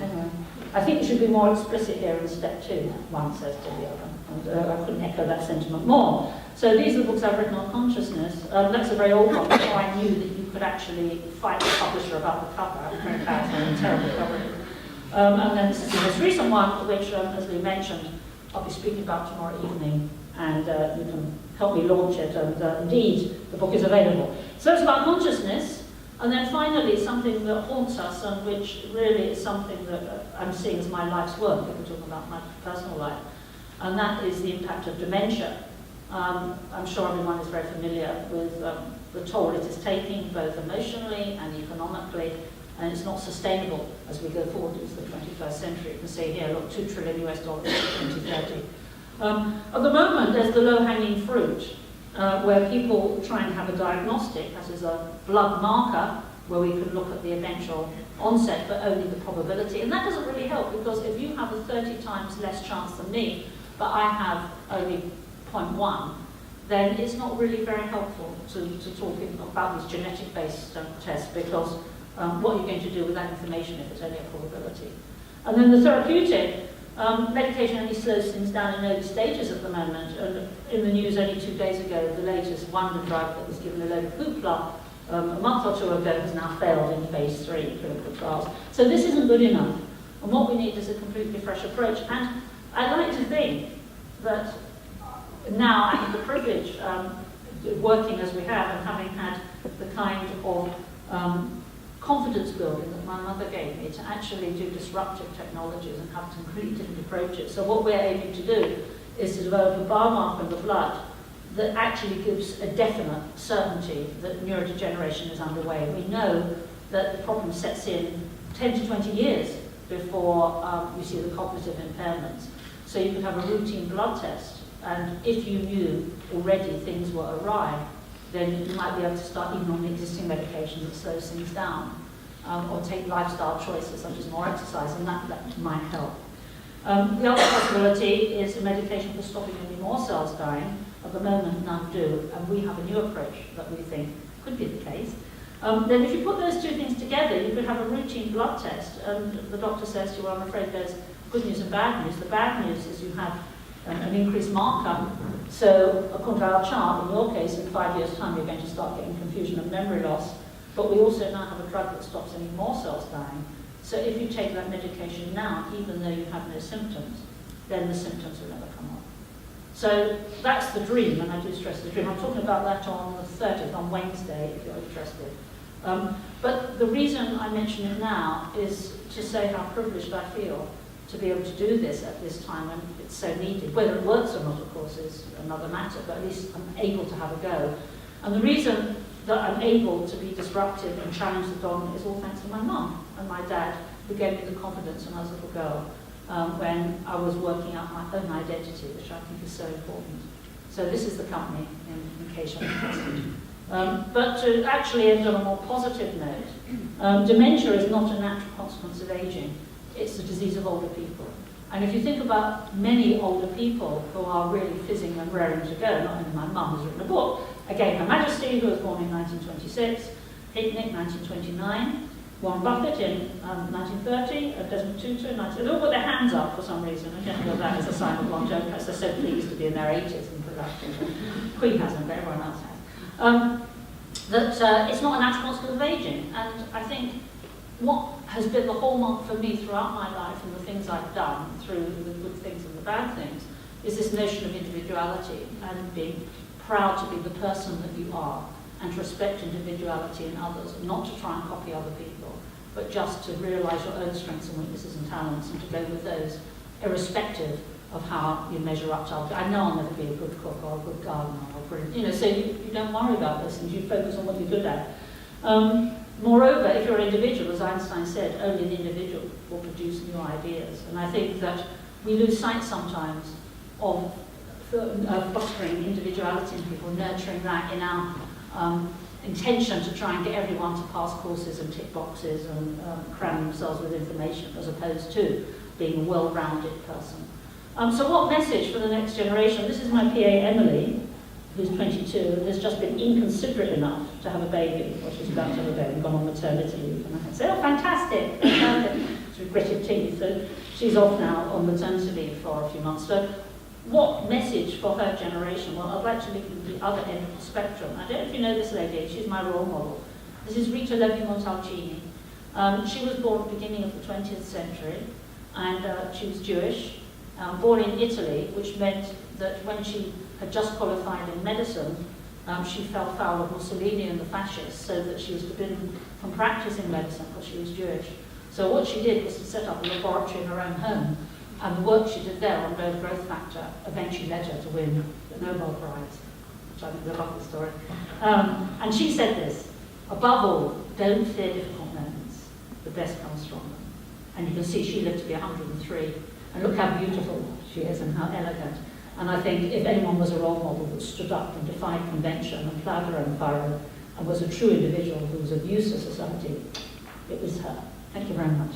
Anyway, I think it should be more explicit here in step 2, one says to the other. And I couldn't echo that sentiment more. So these are the books I've written on consciousness. That's a very old one, before I knew that you could actually fight the publisher about the cover. It was very powerful and terrible cover. And then this is the most recent one, which, as we mentioned, I'll be speaking about tomorrow evening, and you can help me launch it, and indeed, the book is available. So it's about consciousness, and then finally, something that haunts us, and which really is something that I'm seeing as my life's work, if we're talking about my personal life, and that is the impact of dementia. I'm sure everyone is very familiar with the toll it is taking, both emotionally and economically, and it's not sustainable as we go forward into the 21st century. You can see here, look, $2 trillion US by 2030. At the moment, there's the low-hanging fruit, where people try and have a diagnostic, that is a blood marker, where we can look at the eventual onset, but only the probability. And that doesn't really help, because if you have a 30 times less chance than me, but I have only 0.1, then it's not really very helpful to talk about these genetic-based tests, because what are you going to do with that information if it's only a probability? And then the therapeutic, medication only slows things down in early stages at the moment. And in the news only 2 days ago, the latest wonder drug that was given a load of hoopla a month or two ago has now failed in phase 3 clinical trials. So this isn't good enough. And what we need is a completely fresh approach. And I'd like to think that now I have the privilege, working as we have and having had the kind of confidence building that my mother gave me to actually do disruptive technologies and have completely different approaches. So what we're aiming to do is to develop a biomarker in the blood that actually gives a definite certainty that neurodegeneration is underway. We know that the problem sets in 10 to 20 years before you see the cognitive impairments. So you could have a routine blood test, and if you knew already things were awry, then you might be able to start even on the existing medication that slows things down, or take lifestyle choices such as more exercise, and that might help. The other possibility is a medication for stopping any more cells dying. At the moment, none do, and we have a new approach that we think could be the case. Then if you put those two things together, you could have a routine blood test, and the doctor says to you, well, I'm afraid there's good news and bad news. The bad news is you have an increased marker. So according to our chart, in your case, in 5 years' time, you're going to start getting confusion and memory loss. But we also now have a drug that stops any more cells dying. So if you take that medication now, even though you have no symptoms, then the symptoms will never come on. So that's the dream, and I do stress the dream. I'm talking about that on the 30th, on Wednesday, if you're interested. But the reason I mention it now is to say how privileged I feel to be able to do this at this time when it's so needed. Whether it works or not, of course, is another matter, but at least I'm able to have a go. And the reason that I'm able to be disruptive and challenge the dogma is all thanks to my mum and my dad, who gave me the confidence when I was a little girl, when I was working out my own identity, which I think is so important. So this is the company, in case you're interested. But to actually end on a more positive note, dementia is not a natural consequence of aging. It's a disease of older people. And if you think about many older people who are really fizzing and raring to go, not only my mum has written a book, again, Her Majesty, who was born in 1926, Hicknick, 1929, Warren Buffett in 1930, Desmond Tutu in 1930. They all put their hands up for some reason. I don't know that as a sign of longevity, because they're so pleased to be in their 80s and productive. Queen hasn't, but everyone else has. That it's not a natural consequence of aging. And I think what has been the hallmark for me throughout my life and the things I've done, through the good things and the bad things, is this notion of individuality and being proud to be the person that you are and to respect individuality in others, and not to try and copy other people, but just to realise your own strengths and weaknesses and talents and to go with those, irrespective of how you measure up to others. I know I'll never be a good cook or a good gardener or a brilliant, you know, so you don't worry about this and you focus on what you're good at. Moreover, if you're an individual, as Einstein said, only the individual will produce new ideas. And I think that we lose sight sometimes of fostering individuality in people, nurturing that in our intention to try and get everyone to pass courses and tick boxes and cram themselves with information, as opposed to being a well-rounded person. So what message for the next generation? This is my PA, Emily, who's 22, and has just been inconsiderate enough to have a baby. Well, she's about to have a baby, gone on maternity leave. And I said, oh, fantastic, fantastic. She's with gritted teeth. So she's off now on maternity leave for a few months. So what message for her generation? Well, I'd like to look at the other end of the spectrum. I don't know if you know this lady, she's my role model. This is Rita Levi-Montalcini. She was born at the beginning of the 20th century, and she was Jewish, born in Italy, which meant that when she had just qualified in medicine, she fell foul of Mussolini and the fascists, so that she was forbidden from practicing medicine because she was Jewish. So what she did was to set up a laboratory in her own home, and the work she did there on low growth factor eventually led her to win the Nobel Prize, which I think is a lovely story. And she said this: above all, don't fear difficult moments. The best comes from them. And you can see she lived to be 103. And look how beautiful she is and how elegant. And I think if anyone was a role model that stood up and defied convention and ploughed her own furrow and was a true individual who was of use to society, it was her. Thank you very much.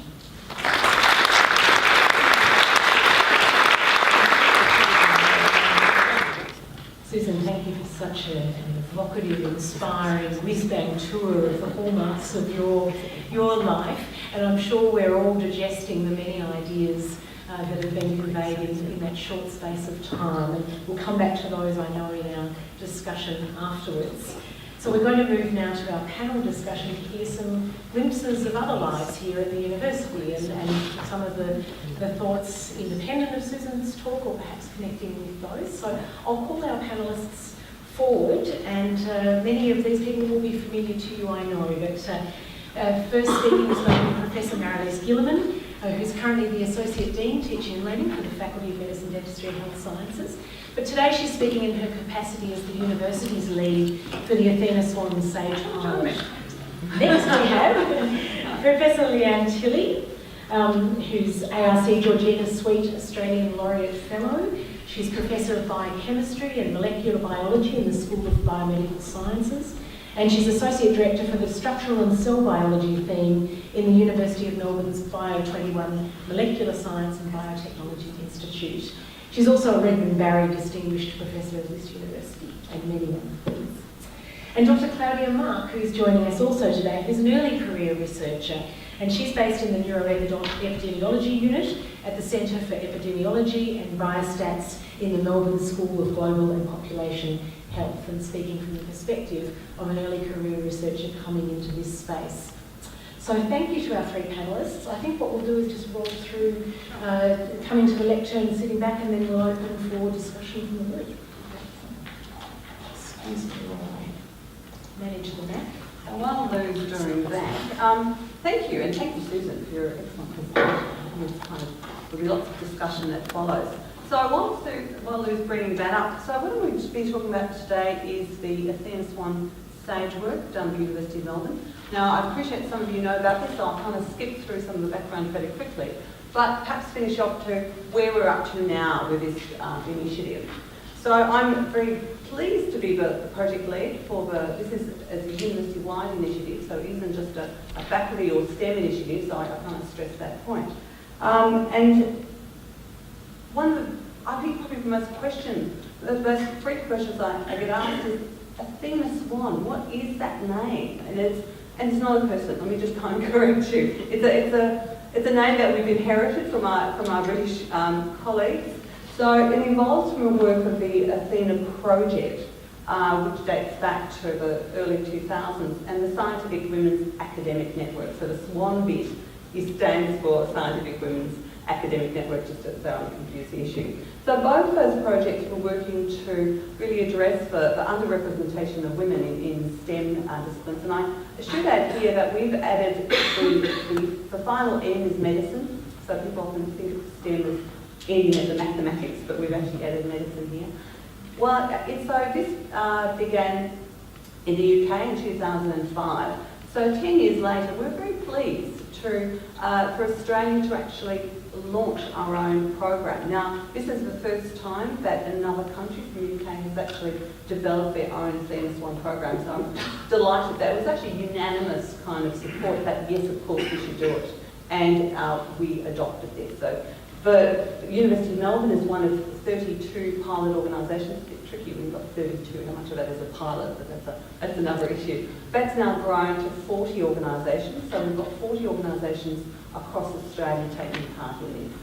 Susan, thank you for such an evocative, inspiring, whiz-bang tour of the hallmarks of your life. And I'm sure we're all digesting the many ideas that have been conveyed in that short space of time. And we'll come back to those, I know, in our discussion afterwards. So we're going to move now to our panel discussion to hear some glimpses of other lives here at the university and some of the thoughts independent of Susan's talk, or perhaps connecting with those. So I'll call our panellists forward, and many of these people will be familiar to you, I know. But first speaking is going to be Professor Marilys Guillemin, who's currently the Associate Dean Teaching and Learning for the Faculty of Medicine, Dentistry and Health Sciences. But today she's speaking in her capacity as the university's lead for the Athena SWAN Sage Award. Next we have Professor Leann Tilley, who's ARC Georgina Sweet Australian Laureate Fellow. She's Professor of Biochemistry and Molecular Biology in the School of Biomedical Sciences. And she's Associate Director for the Structural and Cell Biology theme in the University of Melbourne's Bio21 Molecular Science and Biotechnology Institute. She's also a Redmond Barry Distinguished Professor of this university, and many other things. And Dr. Claudia Marck, who's joining us also today, who's an early career researcher, and she's based in the Neuroepidemiology Unit at the Centre for Epidemiology and Biostats in the Melbourne School of Global and Population Health, and speaking from the perspective of an early career researcher coming into this space. So thank you to our three panellists. I think what we'll do is just roll through, coming to the lectern, sitting back, and then we'll open for discussion from the group. Excuse me while I manage the map. While Lou's doing that, thank you, and thank you, Susan, for your excellent presentation. There'll be lots of discussion that follows. So I want to, while Lou's bringing that up, so what we'll be talking about today is the Athena SWAN Sage work done at the University of Melbourne. Now, I appreciate some of you know about this, so I'll kind of skip through some of the background fairly quickly, but perhaps finish off to where we're up to now with this initiative. So I'm very pleased to be the project lead for this is a university-wide initiative, so it isn't just a faculty or STEM initiative, so I can't stress that point. And one of the, I think probably the most frequent questions I get asked is, Athena SWAN, what is that name? And it's not a person. Let me just kind of correct you. It's a name that we've inherited from our British colleagues. So it evolves from a work of the Athena project, which dates back to the early 2000s, and the Scientific Women's Academic Network. So the SWAN bit stands for Scientific Women's Academic Network, just to thoroughly confuse the issue. So both those projects were working to really address the underrepresentation of women in STEM disciplines. And I should add here that we've added the final M is medicine. So people often think of STEM as ending at the mathematics, but we've actually added medicine here. Well, so this began in the UK in 2005. So 10 years later, we're very pleased for Australia to actually launch our own program. Now, this is the first time that another country from the UK has actually developed their own Athena SWAN program. So I'm delighted that it was actually unanimous kind of support that, yes, of course, we should do it. And we adopted this. So the University of Melbourne is one of 32 pilot organisations. It's a bit tricky, we've got 32, how much of that is a pilot, but that's another issue. That's now grown to 40 organisations, so we've got 40 organisations across Australia taking part in this.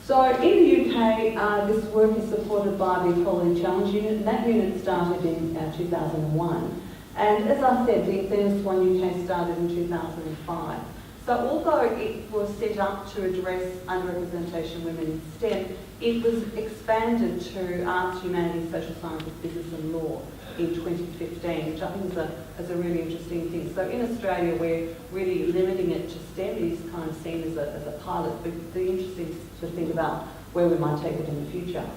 So in the UK, this work is supported by the Equality Challenge Unit, and that unit started in 2001. And as I said, the Athena SWAN UK started in 2005. So although it was set up to address underrepresentation of women in STEM, it was expanded to arts, humanities, social sciences, business and law in 2015, which I think is a really interesting thing. So in Australia, we're really limiting it to STEM. It is kind of seen as a pilot, but it's interesting to think about where we might take it in the future.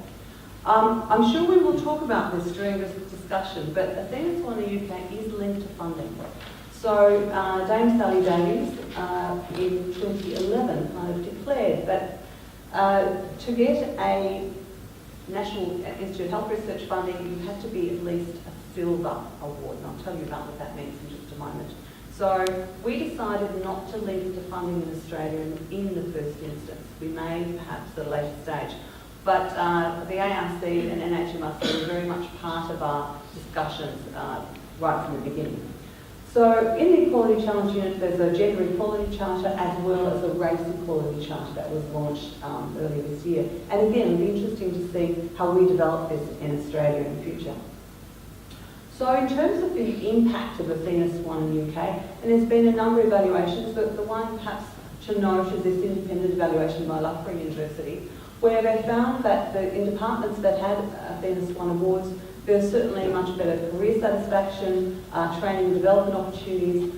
I'm sure we will talk about this during this discussion, but Athena SWAN in the UK is linked to funding. So Dame Sally Davies in 2011 kind of declared that to get a National Institute of Health Research funding, you had to be at least a silver award, and I'll tell you about what that means in just a moment. So we decided not to link to funding in Australia in the first instance. We may perhaps at a later stage. But the ARC and NHMRC were very much part of our discussions right from the beginning. So in the Equality Challenge Unit, there's a Gender Equality Charter as well as a Race Equality Charter that was launched earlier this year. And again, it'll be interesting to see how we develop this in Australia in the future. So in terms of the impact of Athena SWAN in the UK, and there's been a number of evaluations, but the one perhaps to note is this independent evaluation by Loughborough University, where they found that in departments that had Athena SWAN awards, there's certainly much better career satisfaction, training and development opportunities.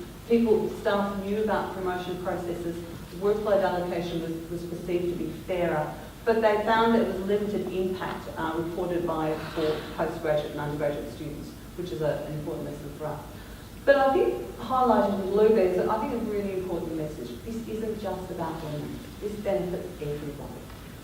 Staff knew about promotion processes, workload allocation was perceived to be fairer, but they found that it was limited impact reported for postgraduate and undergraduate students, which is an important lesson for us. But I think highlighted in blue there is, I think, a really important message. This isn't just about women. This benefits everybody.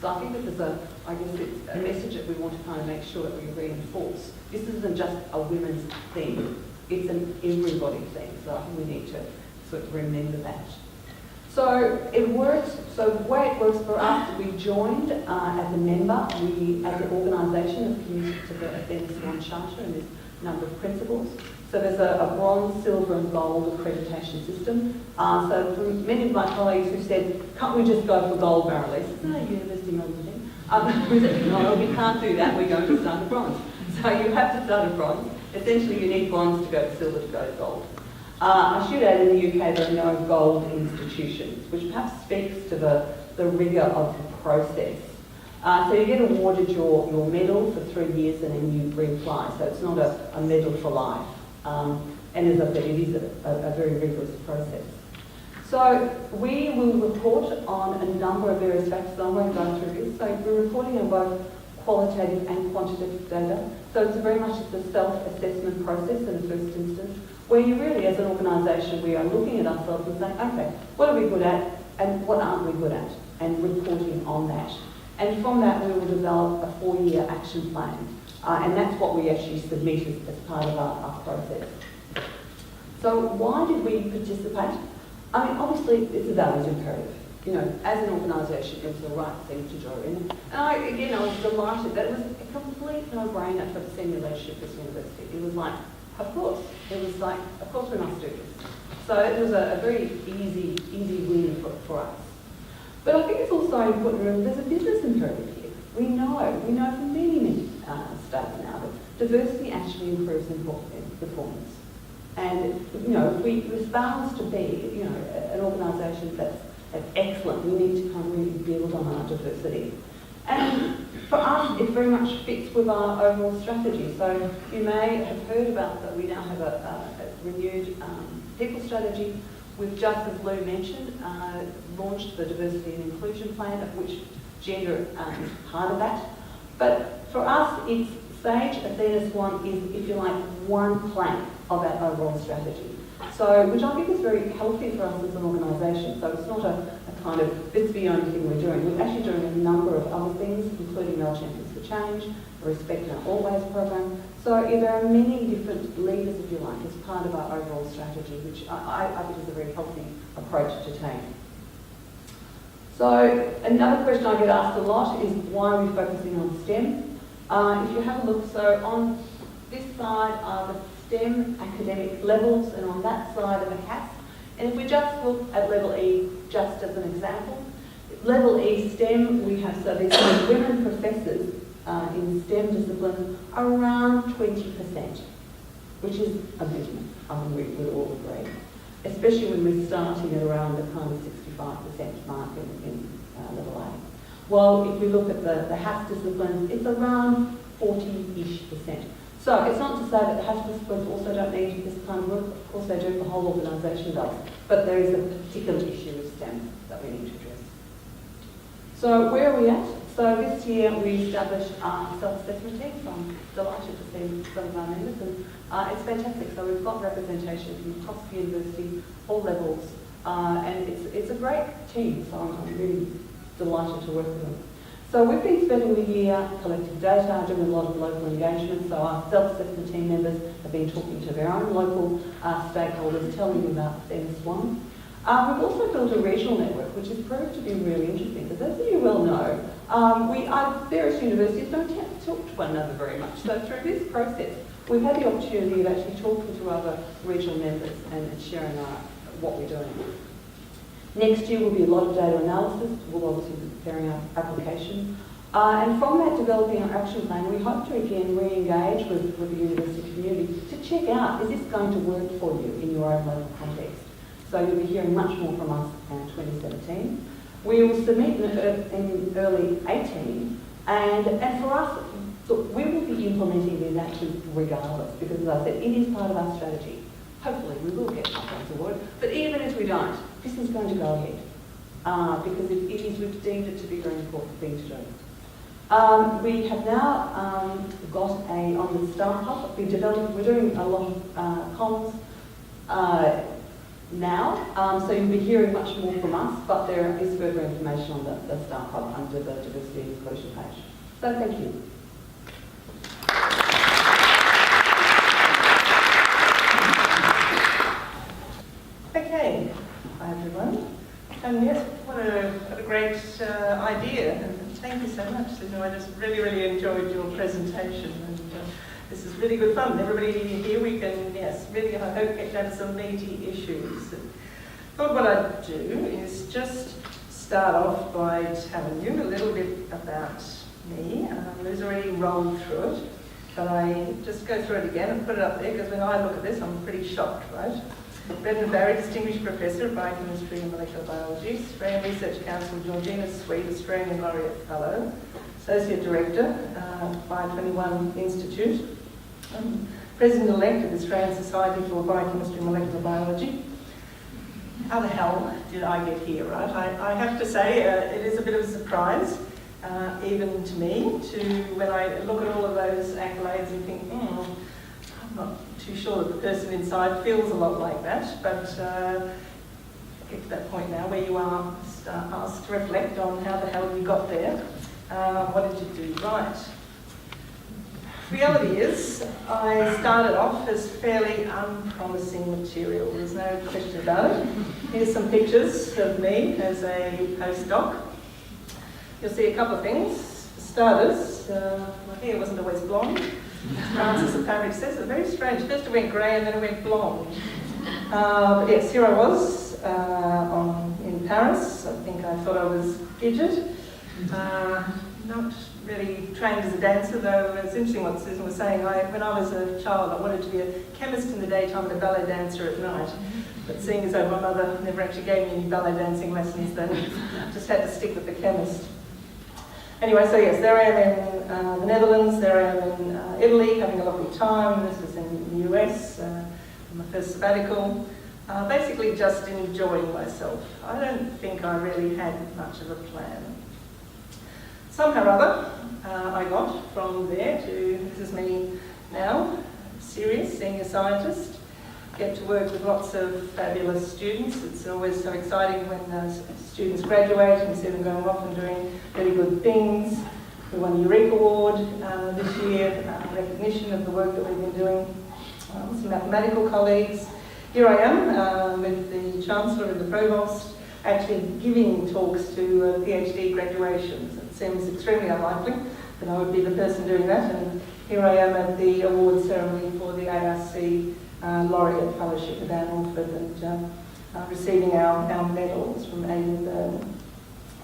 So I think this is it's a message that we want to kind of make sure that we reinforce. This isn't just a women's thing, it's an everybody thing. So I think we need to sort of remember that. So it works, so the way it works for us, we joined as a member, we as an organisation have committed to the Athena SWAN Charter and there's a number of principles. So there's a bronze, silver and gold accreditation system. So from many of my colleagues who said, can't we just go for gold, Marilys? Isn't that a University of Melbourne thing? We said, no, we can't do that, we're going to start at bronze. So you have to start at bronze. Essentially you need bronze to go to silver to go to gold. I should add in the UK there are no gold institutions, which perhaps speaks to the rigour of the process. So you get awarded your medal for 3 years and then you reapply. So it's not a medal for life. And as I said, it is a very rigorous process. So we will report on a number of various factors. I won't go through this. So we're reporting on both qualitative and quantitative data. So it's very much a self-assessment process in the first instance, where you really, as an organisation, we are looking at ourselves and saying, okay, what are we good at and what aren't we good at? And reporting on that. And from that, we will develop a 4-year action plan. And that's what we actually submit as part of our process. So why did we participate? I mean, obviously, it's a values imperative. You know, as an organisation, it was the right thing to join. And I was delighted that it was a complete no-brainer for the senior leadership at this university. It was like, of course. It was like, of course we must do this. So it was a very easy win for us. But I think it's also important to remember there's a business imperative here. We know from many states now that diversity actually improves in performance. And, you know, if we espouse to be, you know, an organisation that's excellent, we need to kind of really build on our diversity. And for us, it very much fits with our overall strategy. So you may have heard about that we now have a renewed people strategy. We've just, as Lou mentioned, launched the Diversity and Inclusion Plan, of which gender is part of that. But for us, it's SAGE, Athena SWAN is, if you like, one plank of our overall strategy. So, which I think is very healthy for us as an organisation. So it's not a kind of, this is the only thing we're doing. We're actually doing a number of other things, including Male Champions for Change, the Respect and Always program. So there are many different levers, if you like, as part of our overall strategy, which I think is a very healthy approach to take. So another question I get asked a lot is why are we focusing on STEM? If you have a look, so on this side are the STEM academic levels, and on that side are the HAS. And if we just look at level E, just as an example, level E STEM, we have, so there's women professors in STEM disciplines are around 20%, which is abysmal, I mean, we would all agree. Especially when we're starting at around the kind of 65% mark in level A. Well, if we look at the HAS disciplines, it's around 40-ish%. So it's not to say that the HAS disciplines also don't need this kind of work. Of course they do, the whole organisation does. But there is a particular issue with STEM that we need to address. So where are we at? So this year we established our self-assessment team, so I'm delighted to see some of our members, and it's fantastic. So we've got representation from across the university, all levels, and it's a great team, so I'm really delighted to work with them. So we've been spending the year collecting data, doing a lot of local engagement, so our self-assessment team members have been talking to their own local stakeholders, telling them about Athena SWAN. We've also built a regional network, which has proved to be really interesting, because as you well know, various universities don't talk to one another very much. So through this process, we've had the opportunity of actually talking to other regional members and sharing what we're doing. Next year will be a lot of data analysis. We'll obviously be preparing our application. And from that, developing our action plan, we hope to again re-engage with the university community to check out, is this going to work for you in your own local context? So you'll be hearing much more from us in 2017. We will submit in early 18, and for us, look, we will be implementing these actions regardless, because as I said, it is part of our strategy. Hopefully we will get Conference Award, but even if we don't, this is going to go ahead, because we've deemed it to be a very important thing to do. We have now got on the Staff Hub, we're doing a lot of comms now, so you'll be hearing much more from us, but there is further information on the Staff Hub under the Diversity and Inclusion page. So thank you. Okay, hi everyone. And yes, what a great idea. And thank you so much, Susan. I just really enjoyed your presentation. And this is really good fun. Everybody here, we can, yes, really, I hope, get down to some meaty issues. But what I'd do is just start off by telling you a little bit about me. Lou's already rolled through it, but I just go through it again and put it up there, because when I look at this, I'm pretty shocked, right? Brendan Barry, Distinguished Professor of Biochemistry and Molecular Biology, Australian Research Council, Georgina Suite, Australian Laureate Fellow, Associate Director, 521 Institute, President-elect of the Australian Society for Biochemistry and Molecular Biology. How the hell did I get here, right? I have to say, it is a bit of a surprise, even to me, when I look at all of those accolades and think, I'm not too sure that the person inside feels a lot like that, but get to that point now where you are asked to reflect on how the hell you got there. What did you do right? Reality is, I started off as fairly unpromising material. There's no question about it. Here's some pictures of me as a postdoc. You'll see a couple of things. For starters, my hair wasn't always blonde. Francis apparently says it's very strange. First it went grey and then it went blonde. But yes, here I was in Paris. I think I thought I was Gidget. really trained as a dancer, though it's interesting what Susan was saying. When I was a child, I wanted to be a chemist in the daytime and a ballet dancer at night. But seeing as though my mother never actually gave me any ballet dancing lessons, then I just had to stick with the chemist. Anyway, so yes, there I am in the Netherlands, there I am in Italy, having a lovely time. This was in the US, my first sabbatical. Basically just enjoying myself. I don't think I really had much of a plan. Somehow or other, I got from there to, this is me now, serious senior scientist. Get to work with lots of fabulous students. It's always so exciting when students graduate and you see them going off and doing really good things. We won a Eureka Award this year, recognition of the work that we've been doing. Some mathematical colleagues. Here I am with the Chancellor and the Provost actually giving talks to PhD graduations. It seems extremely unlikely that I would be the person doing that, and here I am at the award ceremony for the ARC Laureate Fellowship at Ann Orford and receiving our medals from Aidan.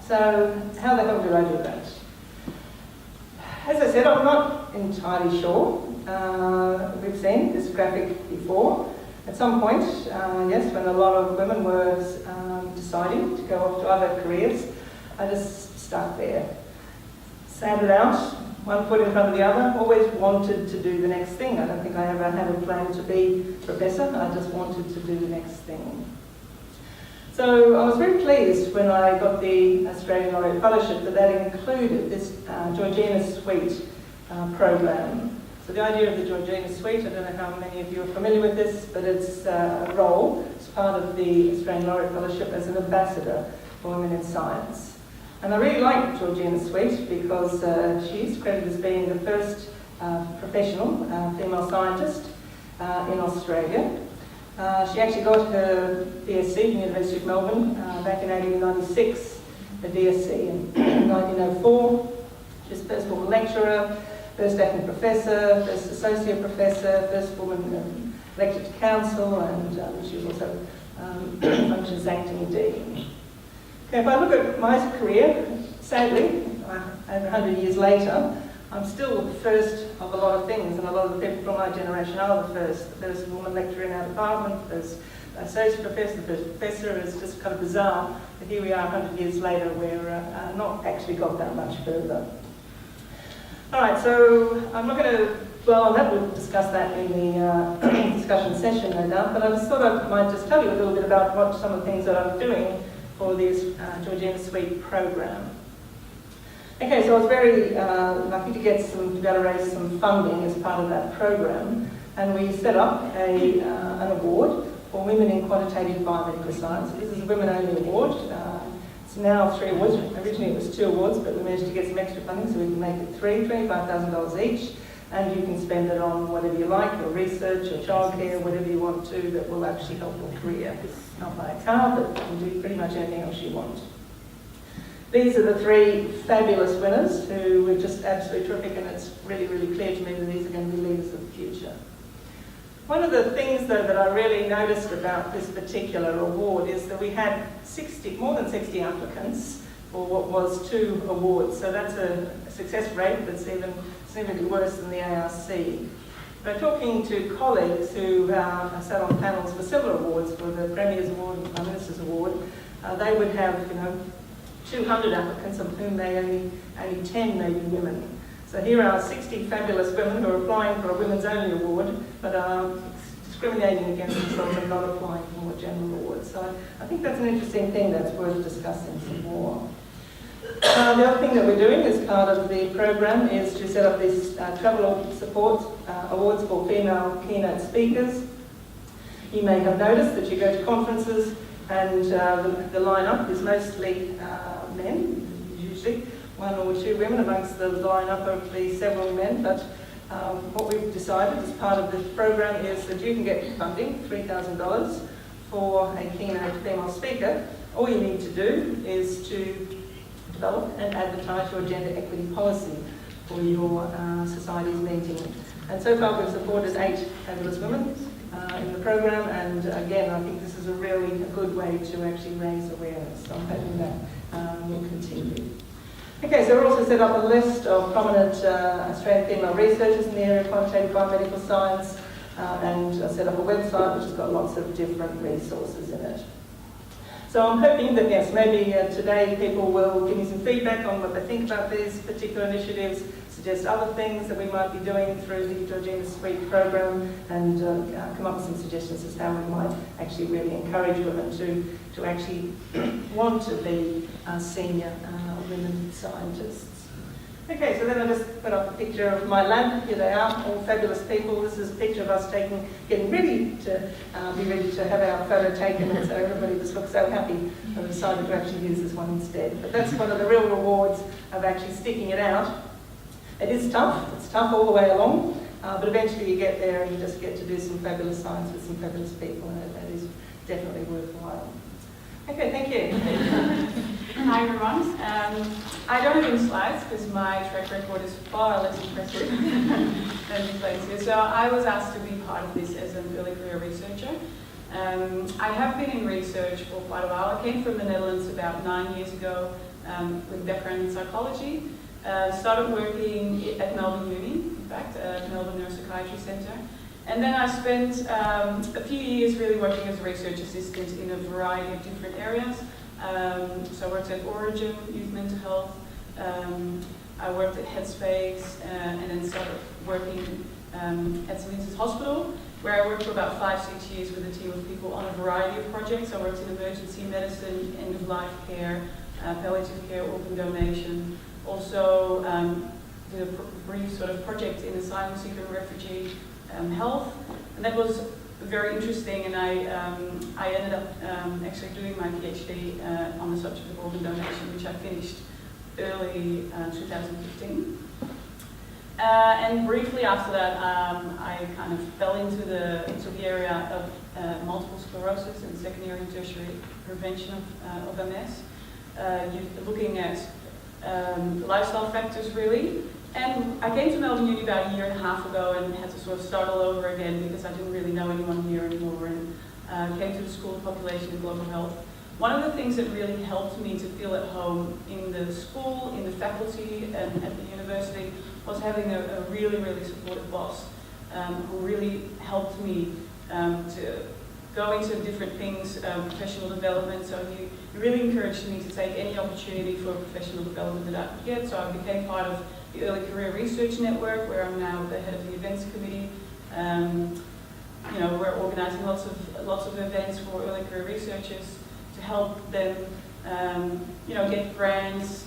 So how the hell did I do that? As I said, I'm not entirely sure. We've seen this graphic before. At some point, yes, when a lot of women were deciding to go off to other careers, I just stuck there. Sat it out, one foot in front of the other, always wanted to do the next thing. I don't think I ever had a plan to be a professor, I just wanted to do the next thing. So I was very pleased when I got the Australian Laureate Fellowship that included this Georgina Suite program. So the idea of the Georgina Suite, I don't know how many of you are familiar with this, but it's a role as part of the Australian Laureate Fellowship as an ambassador for women in science. And I really like Georgina Suite because she's credited as being the first professional female scientist in Australia. She actually got her BSc from the University of Melbourne back in 1896, the DSc in 1904. She was first woman lecturer, first acting professor, first associate professor, first woman elected to council, and she was also functions as acting dean. Okay, if I look at my career, sadly, over 100 years later, I'm still the first of a lot of things, and a lot of the people from my generation are the first woman lecturer in our department, the first associate professor, the first professor. It's just kind of bizarre that here we are 100 years later, we're not actually got that much further. All right, so I'm not going to dwell on that. We'll discuss that in the discussion session, no doubt, but I just thought I might just tell you a little bit about what some of the things that I'm doing for this Georgina Suite program. Okay, so I was very lucky to be able to raise some funding as part of that program, and we set up an award for women in quantitative biomedical science. This is a women-only award. It's now 3 awards. Originally it was 2 awards, but we managed to get some extra funding so we can make it 3, $25,000 each, and you can spend it on whatever you like, your research, your childcare, whatever you want to that will actually help your career. Not buy a car, but you can do pretty much anything else you want. These are the 3 fabulous winners who were just absolutely terrific, and it's really, really clear to me that these are going to be leaders of the future. One of the things, though, that I really noticed about this particular award is that we had more than 60 applicants for what was 2 awards. So that's a success rate that's even significantly worse than the ARC. But talking to colleagues who sat on panels for similar awards, for the Premier's Award and Prime Minister's Award, they would have, 200 applicants, of whom only 10 may be women. So here are 60 fabulous women who are applying for a women's only award, but are discriminating against themselves and not applying for more general awards. So I think that's an interesting thing that's worth discussing some more. The other thing that we're doing as part of the program is to set up these travel support awards for female keynote speakers. You may have noticed that you go to conferences and the lineup is mostly men, usually 1 or 2 women amongst the lineup of the several men, but what we've decided as part of this program is that you can get funding, $3,000, for a keynote female speaker. All you need to do is to develop and advertise your gender equity policy for your society's meeting. And so far we've supported 8 fabulous women in the program, and again I think this is a really good way to actually raise awareness. So I'm hoping that will continue. Okay, so we've also set up a list of prominent Australian female researchers in the area of quantitative biomedical science, and set up a website which has got lots of different resources in it. So I'm hoping that, yes, maybe today people will give me some feedback on what they think about these particular initiatives, suggest other things that we might be doing through the Georgina Suite program, and come up with some suggestions as to how we might actually really encourage women to actually want to be senior women scientists. Okay, so then I just put up a picture of my lab. Here they are, all fabulous people. This is a picture of us getting ready to be ready to have our photo taken, and so everybody just looks so happy. I decided to actually use this one instead. But that's one of the real rewards of actually sticking it out. It is tough. It's tough all the way along, but eventually you get there and you just get to do some fabulous science with some fabulous people, and that is definitely worthwhile. Okay, thank you. Hi everyone. I don't have any slides because my track record is far less impressive than the place here. So I was asked to be part of this as an early career researcher. I have been in research for quite a while. I came from the Netherlands about 9 years ago with background in psychology. Started working at Melbourne Uni, in fact, at Melbourne Neuropsychiatry Centre. And then I spent a few years really working as a research assistant in a variety of different areas. So I worked at Origin, Youth Mental Health. I worked at Headspace, and then started working at St Vincent's Hospital, where I worked for about 5-6 years with a team of people on a variety of projects. I worked in emergency medicine, end-of-life care, palliative care, organ donation. Also did a brief sort of project in asylum seeker and refugee health, and that was very interesting, and I ended up actually doing my PhD on the subject of organ donation, which I finished early 2015. And briefly after that, I kind of fell into the area of multiple sclerosis and secondary and tertiary prevention of MS, looking at lifestyle factors really. And I came to Melbourne Uni about 1.5 years ago and had to sort of start all over again because I didn't really know anyone here anymore, and came to the School of Population and Global Health. One of the things that really helped me to feel at home in the school, in the faculty, and at the university was having a really, really supportive boss who really helped me to go into different things, professional development. So he really encouraged me to take any opportunity for professional development that I could get. So I became part of the Early Career Research Network, where I'm now the head of the events committee. You know, we're organising lots of events for early career researchers to help them, you know, get grants,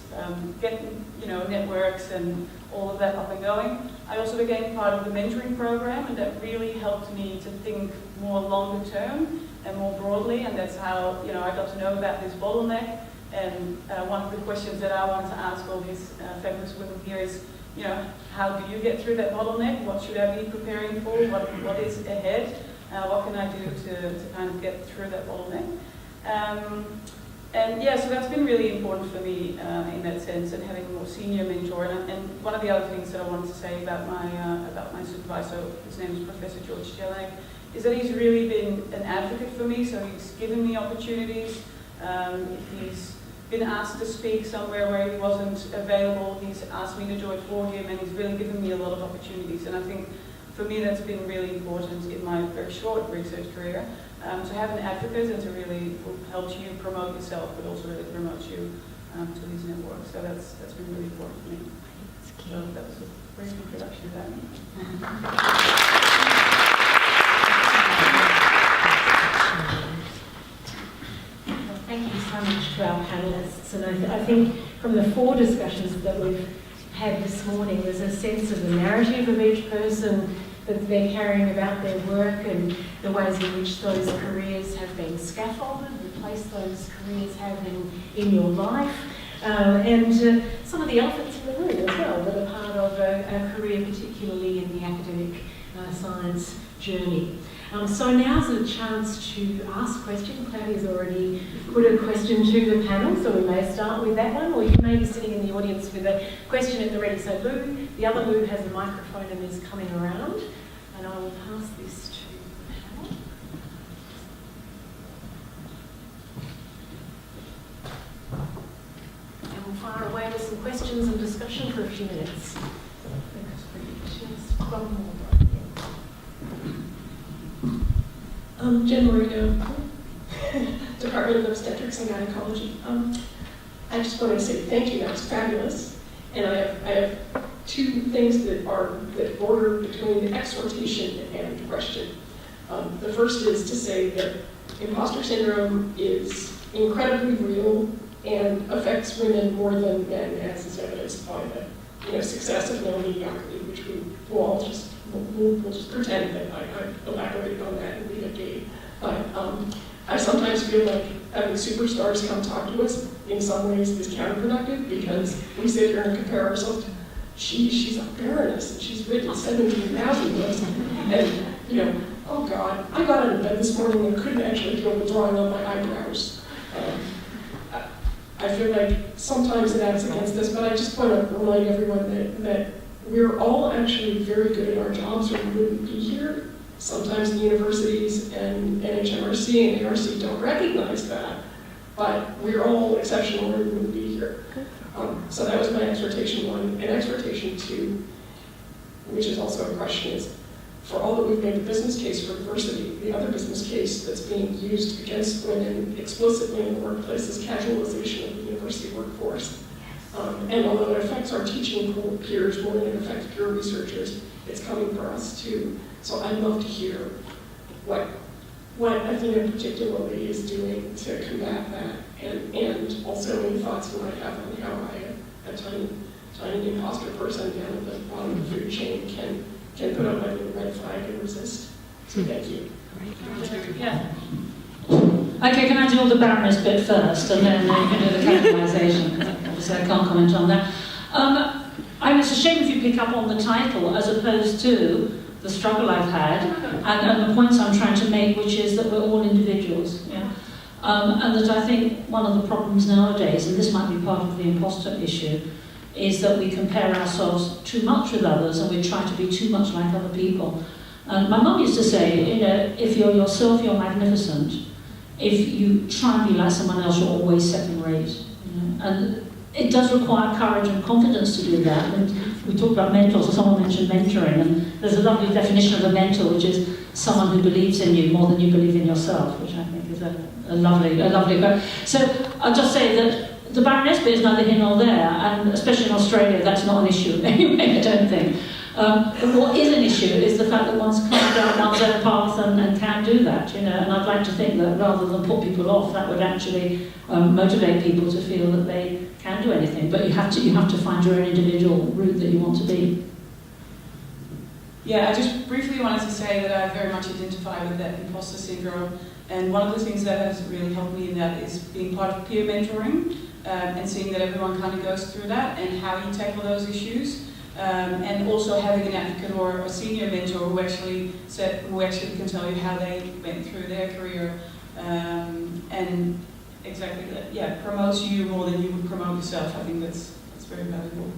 get networks and all of that up and going. I also became part of the mentoring program, and that really helped me to think more longer term and more broadly. And that's how I got to know about this bottleneck. And one of the questions that I wanted to ask all these fabulous women here is, how do you get through that bottleneck? What should I be preparing for? What is ahead? What can I do to kind of get through that bottleneck? And yeah, so that's been really important for me in that sense, and having a more senior mentor. And one of the other things that I wanted to say about my supervisor, his name is Professor Georgina, is that he's really been an advocate for me. So he's given me opportunities. He's been asked to speak somewhere where he wasn't available. He's asked me to do it for him, and he's really given me a lot of opportunities. And I think for me that's been really important in my very short research career, to have an advocate and to really help you promote yourself, but also really promote you to these networks. So that's been really important for me. So that was a brief introduction to that. Thank you so much to our panellists, and I think from the 4 discussions that we've had this morning, there's a sense of the narrative of each person that they're carrying about their work and the ways in which those careers have been scaffolded, the place those careers have in your life, and some of the elephants in the room as well that are part of a career, particularly in the academic science journey. So now's a chance to ask questions. Claudia's already put a question to the panel, so we may start with that one, or you may be sitting in the audience with a question at the ready. So Lou, the other Lou has a microphone and is coming around, and I will pass this to the panel. And we'll fire away with some questions and discussion for a few minutes. Just one more. Jen MARYA, Department of Obstetrics and Gynecology. I just wanted to say thank you, that was fabulous. And I have two things that border between exhortation and question. The first is to say that imposter syndrome is incredibly real and affects women more than men, as is evidenced by the success of no mediocrity, which we'll just pretend that I elaborated on that and leave it be. But I sometimes feel like having superstars come talk to us in some ways is counterproductive, because we sit here and compare ourselves to, she's a baroness and she's written 17,000 books, and oh God, I got out of bed this morning and couldn't actually deal with drawing on my eyebrows. I feel like sometimes it acts against us, but I just want to remind everyone that we're all actually very good at our jobs, or we wouldn't be here. Sometimes the universities and NHMRC and ARC don't recognize that, but we're all exceptional or we wouldn't be here. So that was my exhortation one. And exhortation two, which is also a question, is for all that we've made the business case for diversity, the other business case that's being used against women explicitly in the workplace is casualization of the university workforce. And although it affects our teaching peers more than it affects pure researchers, it's coming for us too. So I'd love to hear what Athena particularly is doing to combat that, and also any thoughts you might have on how a tiny imposter person down at the bottom of the food chain can put up my little red flag and resist. So thank you. Yeah. Okay, can I do all the Baroness bit first, and then you can do the categorization? Obviously, I can't comment on that. I was ashamed if you pick up on the title as opposed to the struggle I've had and the points I'm trying to make, which is that we're all individuals. Yeah? And that I think one of the problems nowadays, and this might be part of the imposter issue, is that we compare ourselves too much with others and we try to be too much like other people. And my mum used to say, if you're yourself, you're magnificent. If you try and be like someone else, you're always second rate. And it does require courage and confidence to do that. And we talked about mentors, or someone mentioned mentoring, and there's a lovely definition of a mentor, which is someone who believes in you more than you believe in yourself, which I think is a lovely quote. So I'll just say that the Baroness bit is neither here nor there, and especially in Australia, that's not an issue anyway, I don't think. But what is an issue is the fact that one's carved out one's own path and can do that, and I'd like to think that rather than put people off, that would actually motivate people to feel that they can do anything. But you have to find your own individual route that you want to be. Yeah, I just briefly wanted to say that I very much identify with that imposter syndrome, and one of the things that has really helped me in that is being part of peer mentoring, and seeing that everyone kind of goes through that and how you tackle those issues. And also having an advocate or a senior mentor who actually can tell you how they went through their career, and exactly that. Yeah, promotes you more than you would promote yourself. I think that's very valuable.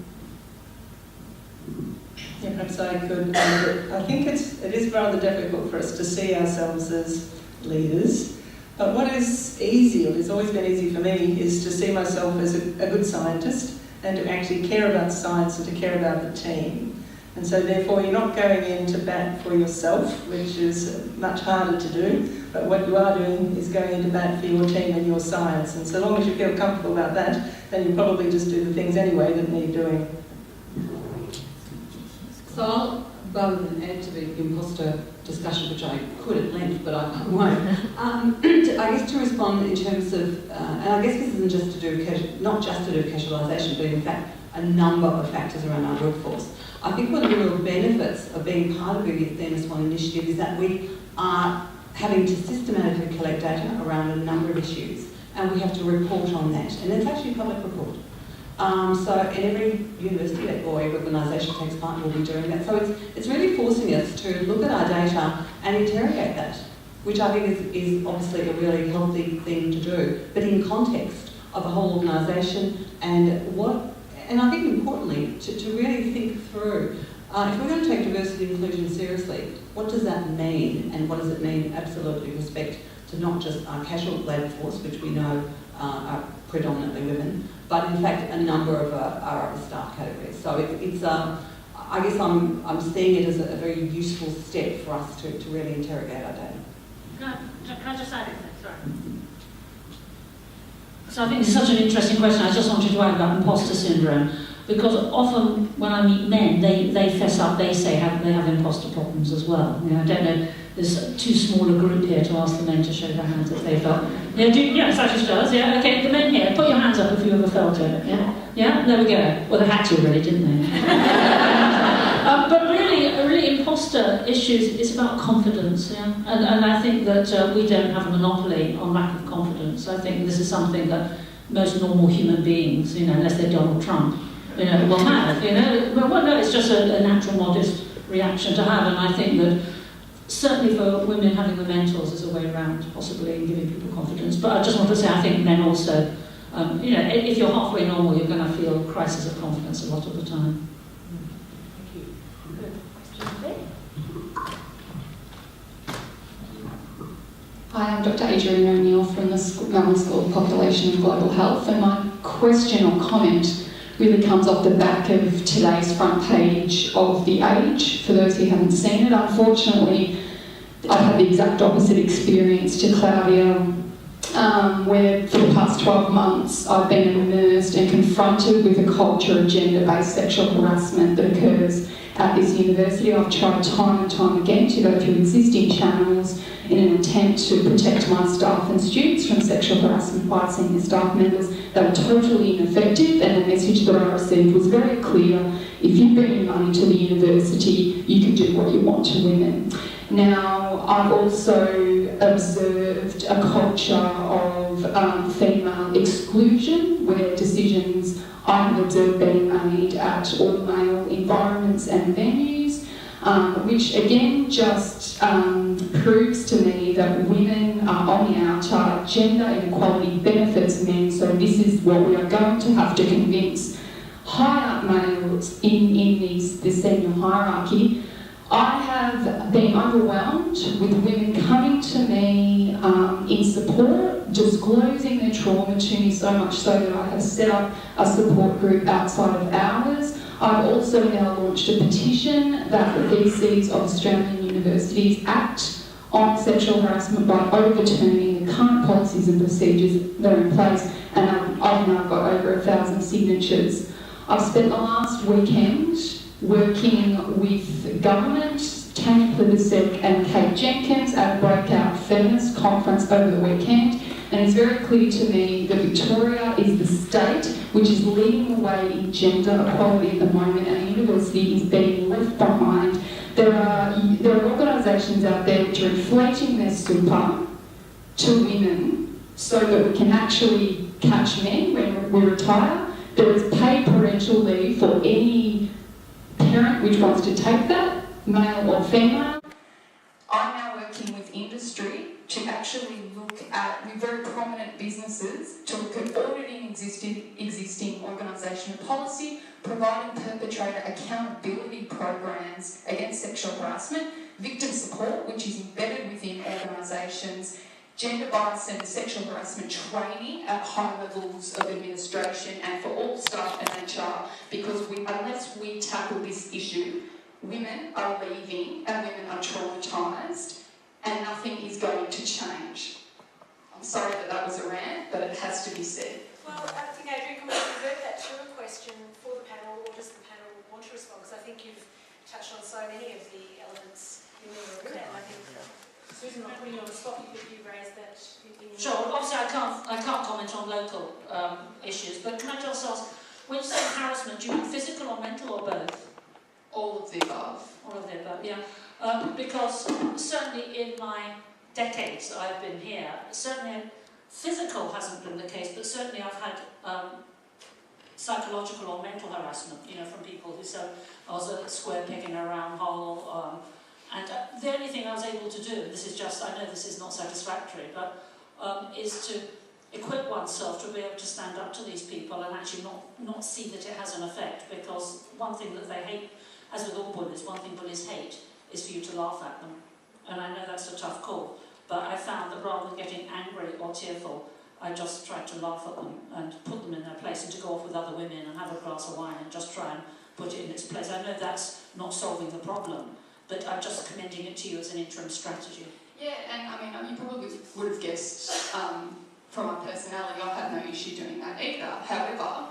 Yeah, perhaps I could. I think it is rather difficult for us to see ourselves as leaders. But what is easy, or has always been easy for me, is to see myself as a good scientist, and to actually care about science and to care about the team. And so therefore you're not going in to bat for yourself, which is much harder to do, but what you are doing is going in to bat for your team and your science. And so long as you feel comfortable about that, then you probably just do the things anyway that need doing. So I'll rather than add to the imposter discussion, which I could at length, but I won't. I guess to respond in terms of, and I guess this isn't just to do not just to do with casualisation, but in fact a number of factors around our workforce. I think one of the real benefits of being part of the Athena SWAN initiative is that we are having to systematically collect data around a number of issues, and we have to report on that, and it's actually a public report. So in every university or every organisation takes part will be doing that. So it's really forcing us to look at our data and interrogate that, which I think is obviously a really healthy thing to do, but in context of a whole organisation and I think importantly, to really think through, if we're going to take diversity and inclusion seriously, what does that mean, and what does it mean absolutely with respect to not just our casual labour force, which we know are predominantly women, but in fact a number of our other staff categories. So it's I guess I'm seeing it as a very useful step for us to really interrogate our data. Can I just add anything? Sorry. So I think it's such an interesting question. I just wanted to add about imposter syndrome, because often when I meet men, they fess up, they say they have imposter problems as well. You know, I don't know, there's too small a group here to ask the men to show their hands if they felt. Yeah, Sashi does, yeah, okay, the men here, put your hands up if you ever felt it, yeah? Yeah, there we go. Well, they had to really, didn't they? But really imposter issues, it's about confidence, yeah? And I think that we don't have a monopoly on lack of confidence. I think this is something that most normal human beings, you know, unless they're Donald Trump, you know, will have, you know. Well, no, it's just a natural, modest reaction to have, and I think that certainly for women, having the mentors is a way around possibly giving people confidence. But I just want to say, I think men also, you know, if you're halfway normal, you're going to feel crisis of confidence a lot of the time. Thank you. Good question there. Hi, I'm Dr. Adrienne O'Neill from the Melbourne School of Population and Global Health, and my question or comment really comes off the back of today's front page of The Age. For those who haven't seen it, unfortunately, I've had the exact opposite experience to Claudia, where for the past 12 months I've been immersed and confronted with a culture of gender-based sexual harassment that occurs at this university. I've tried time and time again to go through existing channels in an attempt to protect my staff and students from sexual harassment by senior staff members. They were totally ineffective, and the message that I received was very clear: if you bring money to the university, you can do what you want to women. Now, I've also observed a culture of female exclusion, where decisions I've observed being made at all male environments and venues, which again just proves to me that women are on the outer. Gender inequality benefits men, so this is what we are going to have to convince high up males in the senior hierarchy. I have been overwhelmed with women coming to me in support, disclosing their trauma to me, so much so that I have set up a support group outside of ours. I've also now launched a petition that the VCs of Australian universities act on sexual harassment by overturning the current policies and procedures that are in place, and I've now got over 1,000 signatures. I've spent the last weekend working with government, Tanya Plibersek and Kate Jenkins at a breakout feminist conference over the weekend, and it's very clear to me that Victoria is the state which is leading the way in gender equality at the moment, and the university is being left behind. There are organisations out there which are inflating their super to women so that we can actually catch men when we retire. There is paid parental leave for any parent which wants to take that, male or female. I'm now working with industry to actually look at, with very prominent businesses, to look at auditing existing organisational policy, providing perpetrator accountability programs against sexual harassment, victim support, which is embedded within organisations, gender bias and sexual harassment training at high levels of administration and for all staff and HR, because unless we tackle this issue, women are leaving and women are traumatised and nothing is going to change. I'm sorry that was a rant, but it has to be said. Well, I think, Adrienne, can we convert that to a question for the panel, or does the panel want to respond? Because I think you've touched on so many of the elements in the room, and I think Susan, I'm putting you on the spot because you raised that in your... Sure, obviously I can't comment on local issues, but can I just ask, when you say harassment, do you mean physical or mental or both? All of the above. All of the above, yeah. Because certainly in my decades that I've been here, certainly physical hasn't been the case, but certainly I've had psychological or mental harassment, you know, from people who said I was a square peg in a round hole, and the only thing I was able to do, and this is just, I know this is not satisfactory, but is to equip oneself to be able to stand up to these people and actually not see that it has an effect, because one thing that they hate, as with all bullies, one thing bullies hate is for you to laugh at them. And I know that's a tough call. But I found that rather than getting angry or tearful, I just tried to laugh at them and put them in their place, and to go off with other women and have a glass of wine and just try and put it in its place. I know that's not solving the problem, but I'm just commending it to you as an interim strategy. Yeah, and I mean, you probably would have guessed from my personality, I have no issue doing that either. However,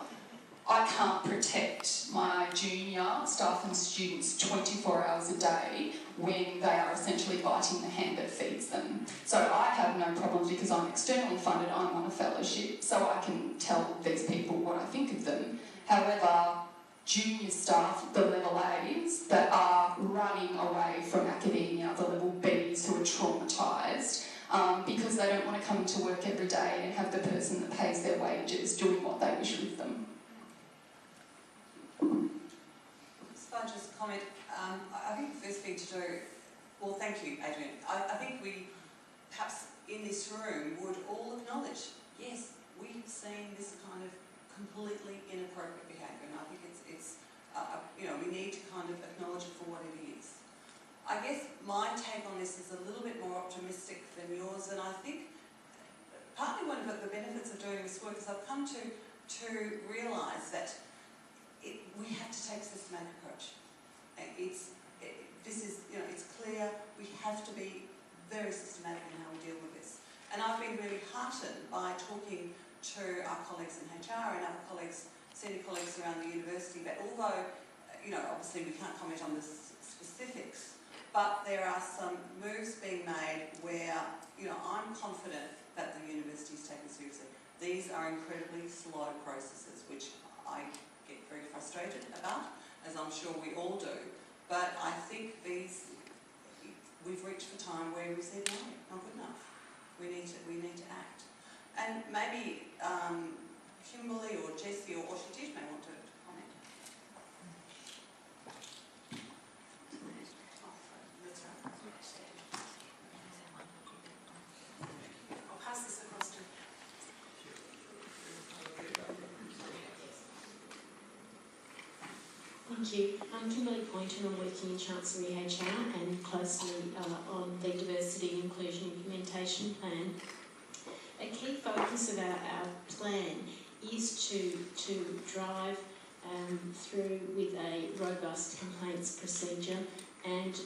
I can't protect my junior staff and students 24 hours a day when they are essentially biting the hand that feeds them. So I have no problem because I'm externally funded, I'm on a fellowship, so I can tell these people what I think of them. However, junior staff, the level A's that are running away from academia, the level B's who are traumatised, because they don't want to come to work every day and have the person that pays their wages doing what they wish with them. If I just comment, I think the first thing to do, well, thank you, Adrian. I think we, perhaps in this room, would all acknowledge, yes, we've seen this kind of completely inappropriate behaviour, and I think it's we need to kind of acknowledge it for what it is. I guess my take on this is a little bit more optimistic than yours, and I think partly one of the benefits of doing this work is I've come to realise that we have to take a systematic approach. It's clear we have to be very systematic in how we deal with this. And I've been really heartened by talking to our colleagues in HR and our colleagues, senior colleagues around the university, that although, obviously we can't comment on the specifics, but there are some moves being made where, I'm confident that the university is taken seriously. These are incredibly slow processes, which I get very frustrated about, as I'm sure we all do. But I think we've reached the time where we said, no, not good enough. We need to act. And maybe Kimberly or Jessie or Shatish may want to comment. I'll pass this across to Thank you. I'm Kimberly Poynton. I'm working in Chancery HR and closely on the Diversity Inclusion Implementation Plan. A key focus of our plan is to drive through with a robust complaints procedure, and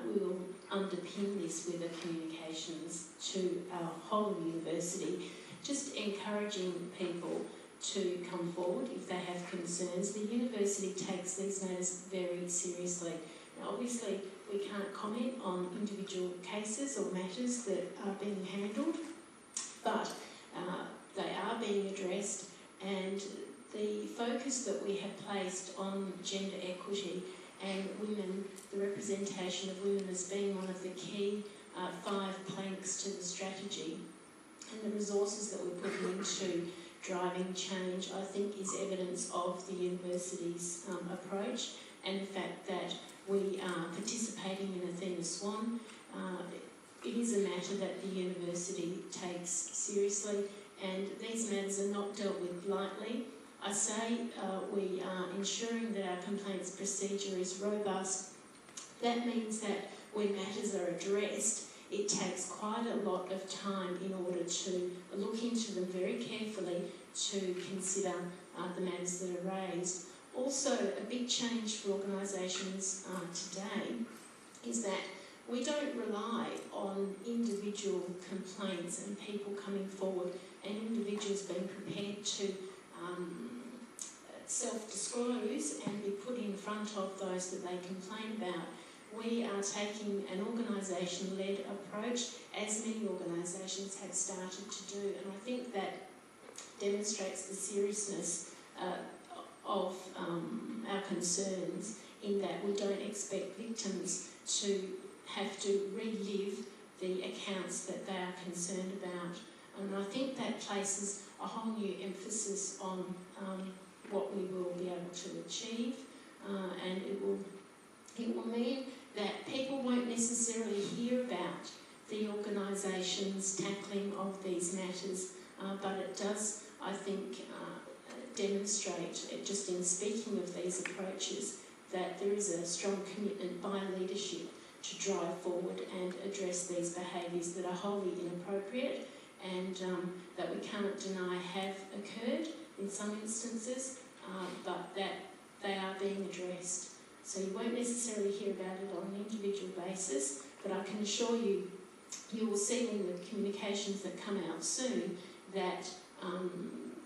we will underpin this with the communications to our whole university, just encouraging people to come forward if they have concerns. The university takes these matters very seriously. Now, obviously, we can't comment on individual cases or matters that are being handled, but they are being addressed, and the focus that we have placed on gender equity and women, the representation of women as being one of the key 5 planks to the strategy, and the resources that we're putting into driving change, I think, is evidence of the university's approach, and the fact that we are participating in Athena SWAN. It is a matter that the university takes seriously, and these matters are not dealt with lightly. I say we are ensuring that our complaints procedure is robust. That means that when matters are addressed, it takes quite a lot of time in order to look into them very carefully to consider the matters that are raised. Also, a big change for organisations today is that we don't rely on individual complaints and people coming forward and individuals being prepared to self-disclose and be put in front of those that they complain about. We are taking an organisation-led approach, as many organisations have started to do, and I think that demonstrates the seriousness of our concerns, in that we don't expect victims to have to relive the accounts that they are concerned about. And I think that places a whole new emphasis on what we will be able to achieve, and it will mean that people won't necessarily hear about the organisation's tackling of these matters, but it does, I think, demonstrate, just in speaking of these approaches, that there is a strong commitment by leadership to drive forward and address these behaviours that are wholly inappropriate and that we cannot deny have occurred in some instances, but that they are being addressed. So you won't necessarily hear about it on an individual basis, but I can assure you, you will see in the communications that come out soon that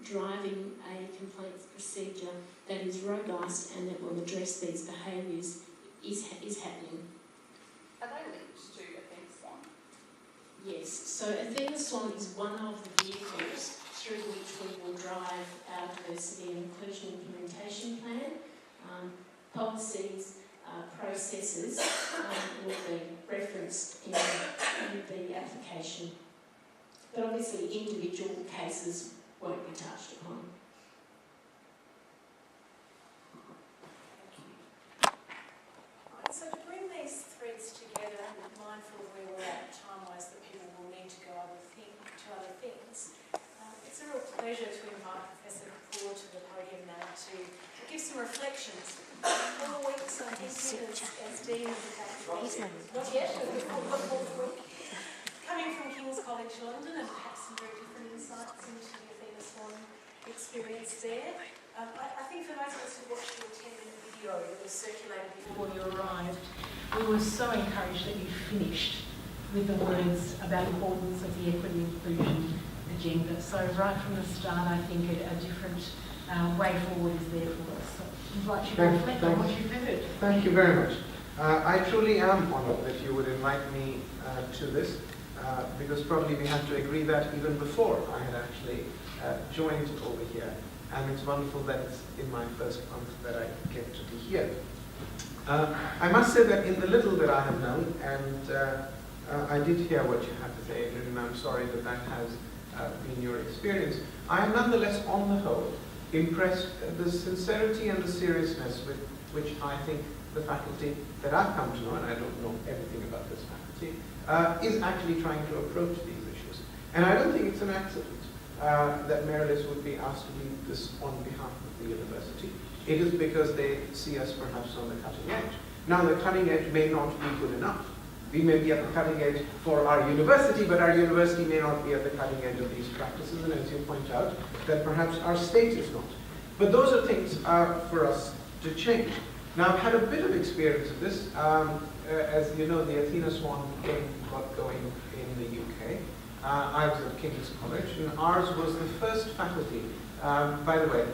driving a complaints procedure that is robust and that will address these behaviours is happening. Are they linked to Athena SWAN? Yes, so Athena SWAN is one of the vehicles through which we will drive our diversity and inclusion implementation plan. Policies, processes will be referenced in the application. But obviously individual cases won't be touched upon. Right, so to bring these threads together, and mindful of where we're at time-wise, that people will need to go to other things, it's a real pleasure to invite Professor Claudia to the podium now to give some reflections. 4 weeks, I think, as Dean of the faculty. Not yet, but the fourth week. Coming from King's College London, and perhaps some very different insights into the Athena SWAN experience there. I think for most of us who watched your 10-minute video that was circulated before you arrived, we were so encouraged that you finished with the words about the importance of the equity inclusion agenda. So right from the start, I think a different way forward is there for us. So I'd like you to reflect on what you've heard. Thank you very much. I truly am honoured that you would invite me to this, because probably we have to agree that even before I had actually joined over here, and it's wonderful that it's in my first month that I get to be here. I must say that in the little that I have known, and I did hear what you had to say, Adrian, and I'm sorry that that has been your experience. I am nonetheless, on the whole, impressed at the sincerity and the seriousness with which I think the faculty that I've come to know, and I don't know everything about this faculty, is actually trying to approach these issues. And I don't think it's an accident that Marilys would be asked to lead this on behalf of the university. It is because they see us perhaps on the cutting edge. Now, the cutting edge may not be good enough. We may be at the cutting edge for our university, but our university may not be at the cutting edge of these practices, and as you point out, that perhaps our state is not. But those are things for us to change. Now, I've had a bit of experience of this. As you know, the Athena SWAN game got going in the UK. I was at King's College, and ours was the first faculty. By the way,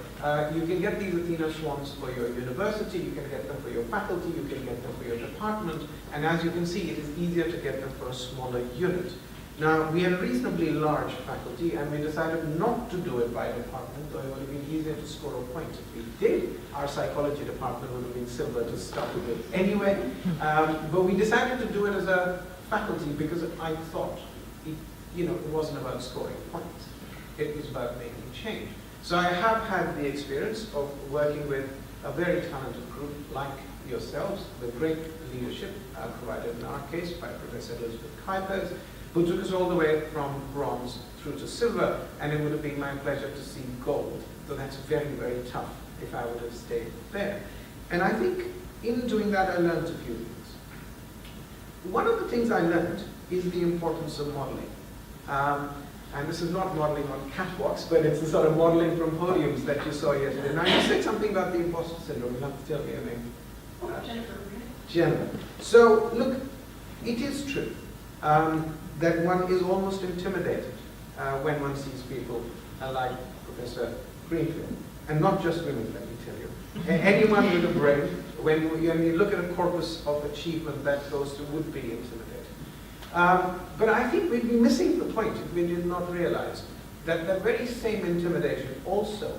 you can get these Athena SWANs for your university, you can get them for your faculty, you can get them for your department, and as you can see, it is easier to get them for a smaller unit. Now, we had a reasonably large faculty, and we decided not to do it by department, though it would have been easier to score a point. If we did, our psychology department would have been silver to start with anyway. But we decided to do it as a faculty because I thought it wasn't about scoring points. It was about making change. So I have had the experience of working with a very talented group like yourselves, with great leadership provided in our case by Professor Louise, who took us all the way from bronze through to silver, and it would have been my pleasure to see gold. So that's very, very tough if I would have stayed there. And I think in doing that, I learned a few things. One of the things I learned is the importance of modeling. And this is not modeling on catwalks, but it's the sort of modeling from podiums that you saw yesterday. Now, you said something about the imposter syndrome. You'll have to tell me your name. Jennifer. So, look, it is true that one is almost intimidated when one sees people like Professor Greenfield. And not just women, let me tell you. Anyone with a brain, when you look at a corpus of achievement, that goes to would be intimidated. But I think we'd be missing the point if we did not realize that that very same intimidation also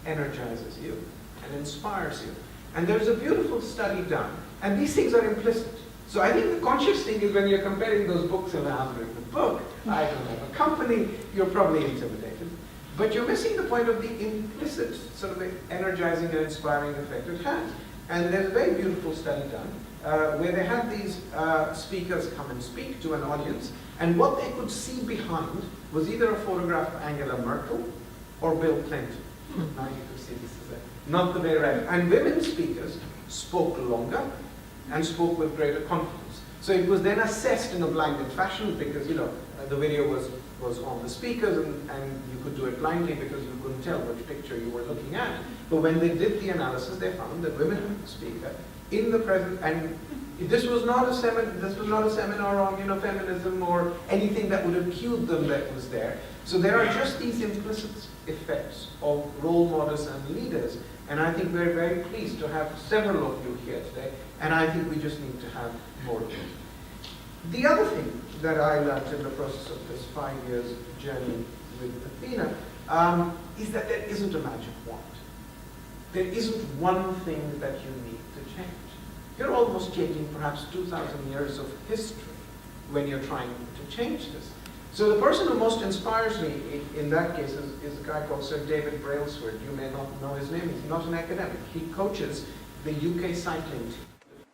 energizes you and inspires you. And there's a beautiful study done, and these things are implicit. So I think the conscious thing is when you're comparing those books and I'm doing the book, I don't have a company, you're probably intimidated. But you're missing the point of the implicit sort of energizing and inspiring effect it has. And there's a very beautiful study done where they had these speakers come and speak to an audience, and what they could see behind was either a photograph of Angela Merkel or Bill Clinton. Now you can see this is not the way around. And women speakers spoke longer and spoke with greater confidence. So it was then assessed in a blinded fashion because, you know, the video was on the speakers and you could do it blindly because you couldn't tell which picture you were looking at. But when they did the analysis, they found that women in the speaker in the present, and this was not a seminar on, you know, feminism or anything that would accuse them that was there. So there are just these implicit effects of role models and leaders, and I think we're very pleased to have several of you here today, and I think we just need to have more of them. The other thing that I learned in the process of this 5 years journey with Athena is that there isn't a magic wand. There isn't one thing that you need to change. You're almost changing perhaps 2,000 years of history when you're trying to change this. So the person who most inspires me in that case is a guy called Sir David Brailsford. You may not know his name. He's not an academic. He coaches the UK cycling team.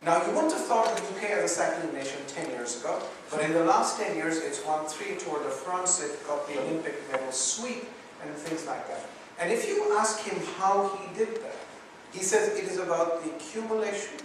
Now, you wouldn't have thought of the UK as a cycling nation 10 years ago, but in the last 10 years, it's won 3 Tour de France, it got the Olympic medal sweep, and things like that. And if you ask him how he did that, he says it is about the accumulation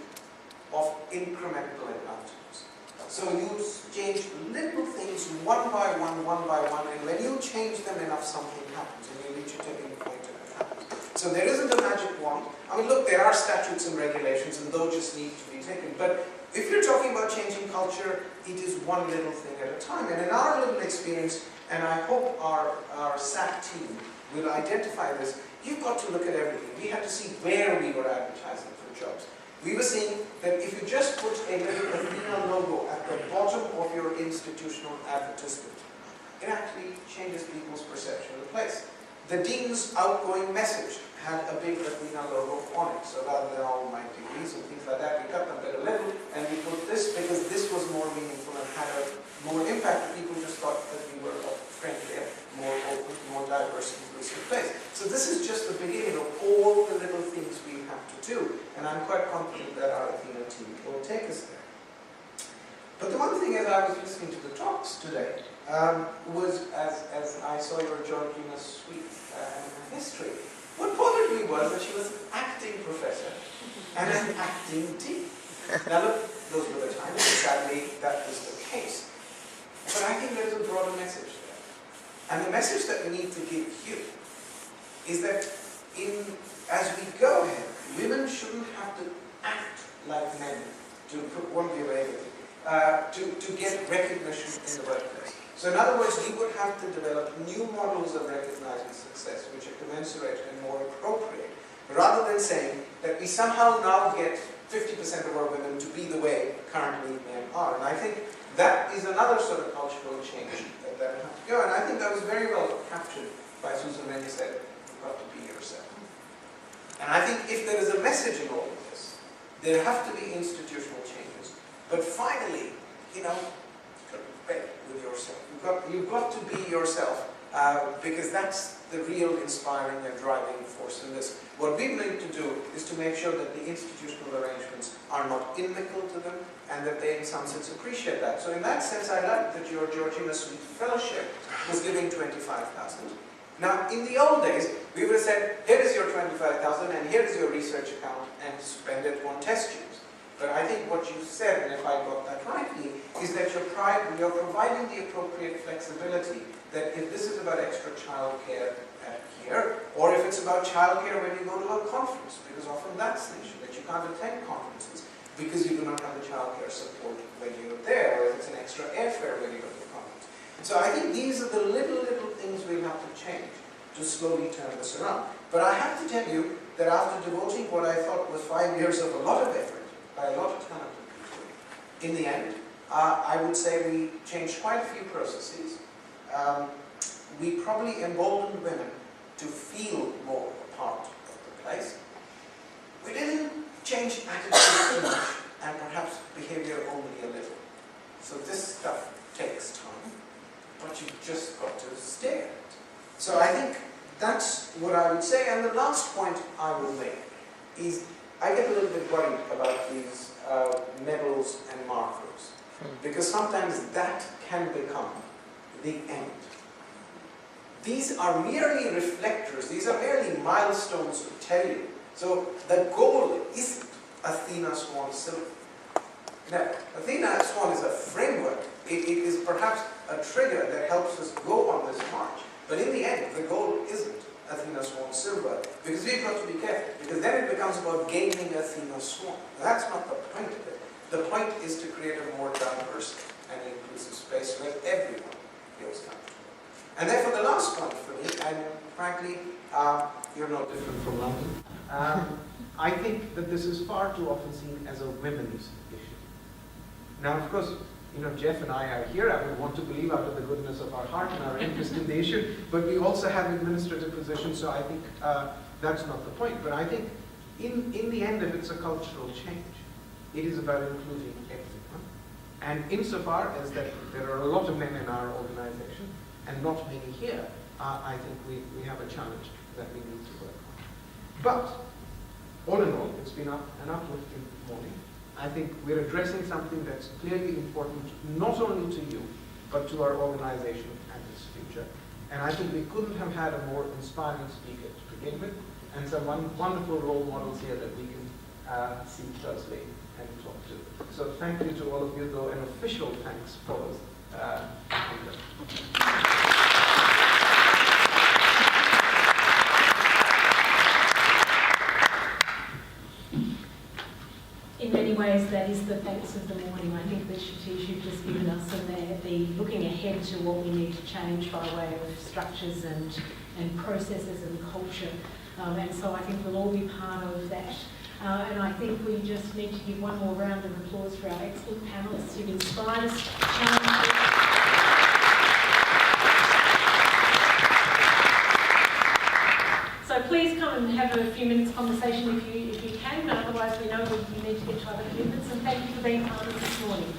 of incremental advantages. So you change little things one by one, and when you change them enough, something happens, and you reach a tipping point and it happens. So there isn't a magic wand. I mean, look, there are statutes and regulations, and those just need to be taken. But if you're talking about changing culture, it is one little thing at a time. And in our little experience, and I hope our SAT team will identify this, you've got to look at everything. We had to see where we were advertising for jobs. We were seeing that if you just put a little Athena logo at the bottom of your institutional advertisement, it actually changes people's perception of the place. The dean's outgoing message had a big Athena logo on it, so rather than all my degrees and things like that, we cut them a little, and we put this because this was more meaningful and had a more impact. People just thought that we were friendlier, more open, more diverse, inclusive place. So this is just the beginning of all the little things we have to do, and I'm quite confident that our Athena team will take us there. But the one thing as I was listening to the talks today was, as I saw your Georgina suite history, what bothered me was that she was an acting professor and an acting dean. Now look, those were the times, and sadly that was the case. But I think there's a broader message there. And the message that we need to give you is that as we go ahead, women shouldn't have to act like men, to put one way to get recognition in the workplace. So in other words, we would have to develop new models of recognizing success which are commensurate and more appropriate, rather than saying that we somehow now get 50% of our women to be the way currently men are. And I think that is another sort of cultural change that will have to go. And I think that was very well captured by Susan when you said, you've got to be yourself. And I think if there is a message in all of this, there have to be institutional changes. But finally, you know, with yourself. You've got to be yourself because that's the real inspiring and driving force in this. What we need to do is to make sure that the institutional arrangements are not inimical to them and that they in some sense appreciate that. So in that sense, I like that your Georgina Suite Fellowship was giving 25,000. Now, in the old days, we would have said, here is your 25,000 and here is your research account and spend it on test tubes. But I think what you said, and if I got that rightly, is that you're providing the appropriate flexibility that if this is about extra childcare here, or if it's about childcare when you go to a conference, because often that's the issue, that you can't attend conferences because you do not have the childcare support when you're there, or if it's an extra airfare when you go to the conference. So I think these are the little things we'll have to change to slowly turn this around. But I have to tell you that after devoting what I thought was 5 years of a lot of effort, by a lot of talented people, in the end, I would say we changed quite a few processes. We probably emboldened women to feel more a part of the place. We didn't change attitude too much, and perhaps behavior only a little. So this stuff takes time, but you've just got to stay at it. So I think that's what I would say. And the last point I will make is I get a little bit worried about these medals and markers, because sometimes that can become the end. These are merely reflectors, these are merely milestones to tell you. So the goal isn't Athena SWAN Seminar. Now, Athena SWAN is a framework. It is perhaps a trigger that helps us go on this march. But in the end, the goal isn't Athena SWAN Silver, because we've got to be careful, because then it becomes about gaining Athena SWAN. That's not the point of it. The point is to create a more diverse and inclusive space where everyone feels comfortable. And therefore, the last point for me, and frankly, you're no different from London, I think that this is far too often seen as a women's issue. Now, of course, you know, Jeff and I are here, and we want to believe out of the goodness of our heart and our interest in the issue, but we also have administrative positions, so I think that's not the point. But I think in the end, if it's a cultural change, it is about including everyone. And insofar as that there are a lot of men in our organization, and not many here, I think we have a challenge that we need to work on. But, all in all, it's been an uplifting morning. I think we're addressing something that's clearly important, not only to you, but to our organization and its future. And I think we couldn't have had a more inspiring speaker to begin with, and some wonderful role models here that we can see closely and talk to. So thank you to all of you, though an official thanks follows. In many ways, that is the thanks of the morning. I think the strategies you've just given us, and the looking ahead to what we need to change by way of structures and processes and culture. And so I think we'll all be part of that. And I think we just need to give one more round of applause for our excellent panelists who've inspired us, challenged us. So please come and have a few minutes conversation if you can, but otherwise we know you need to get to other commitments, and thank you for being part of this morning.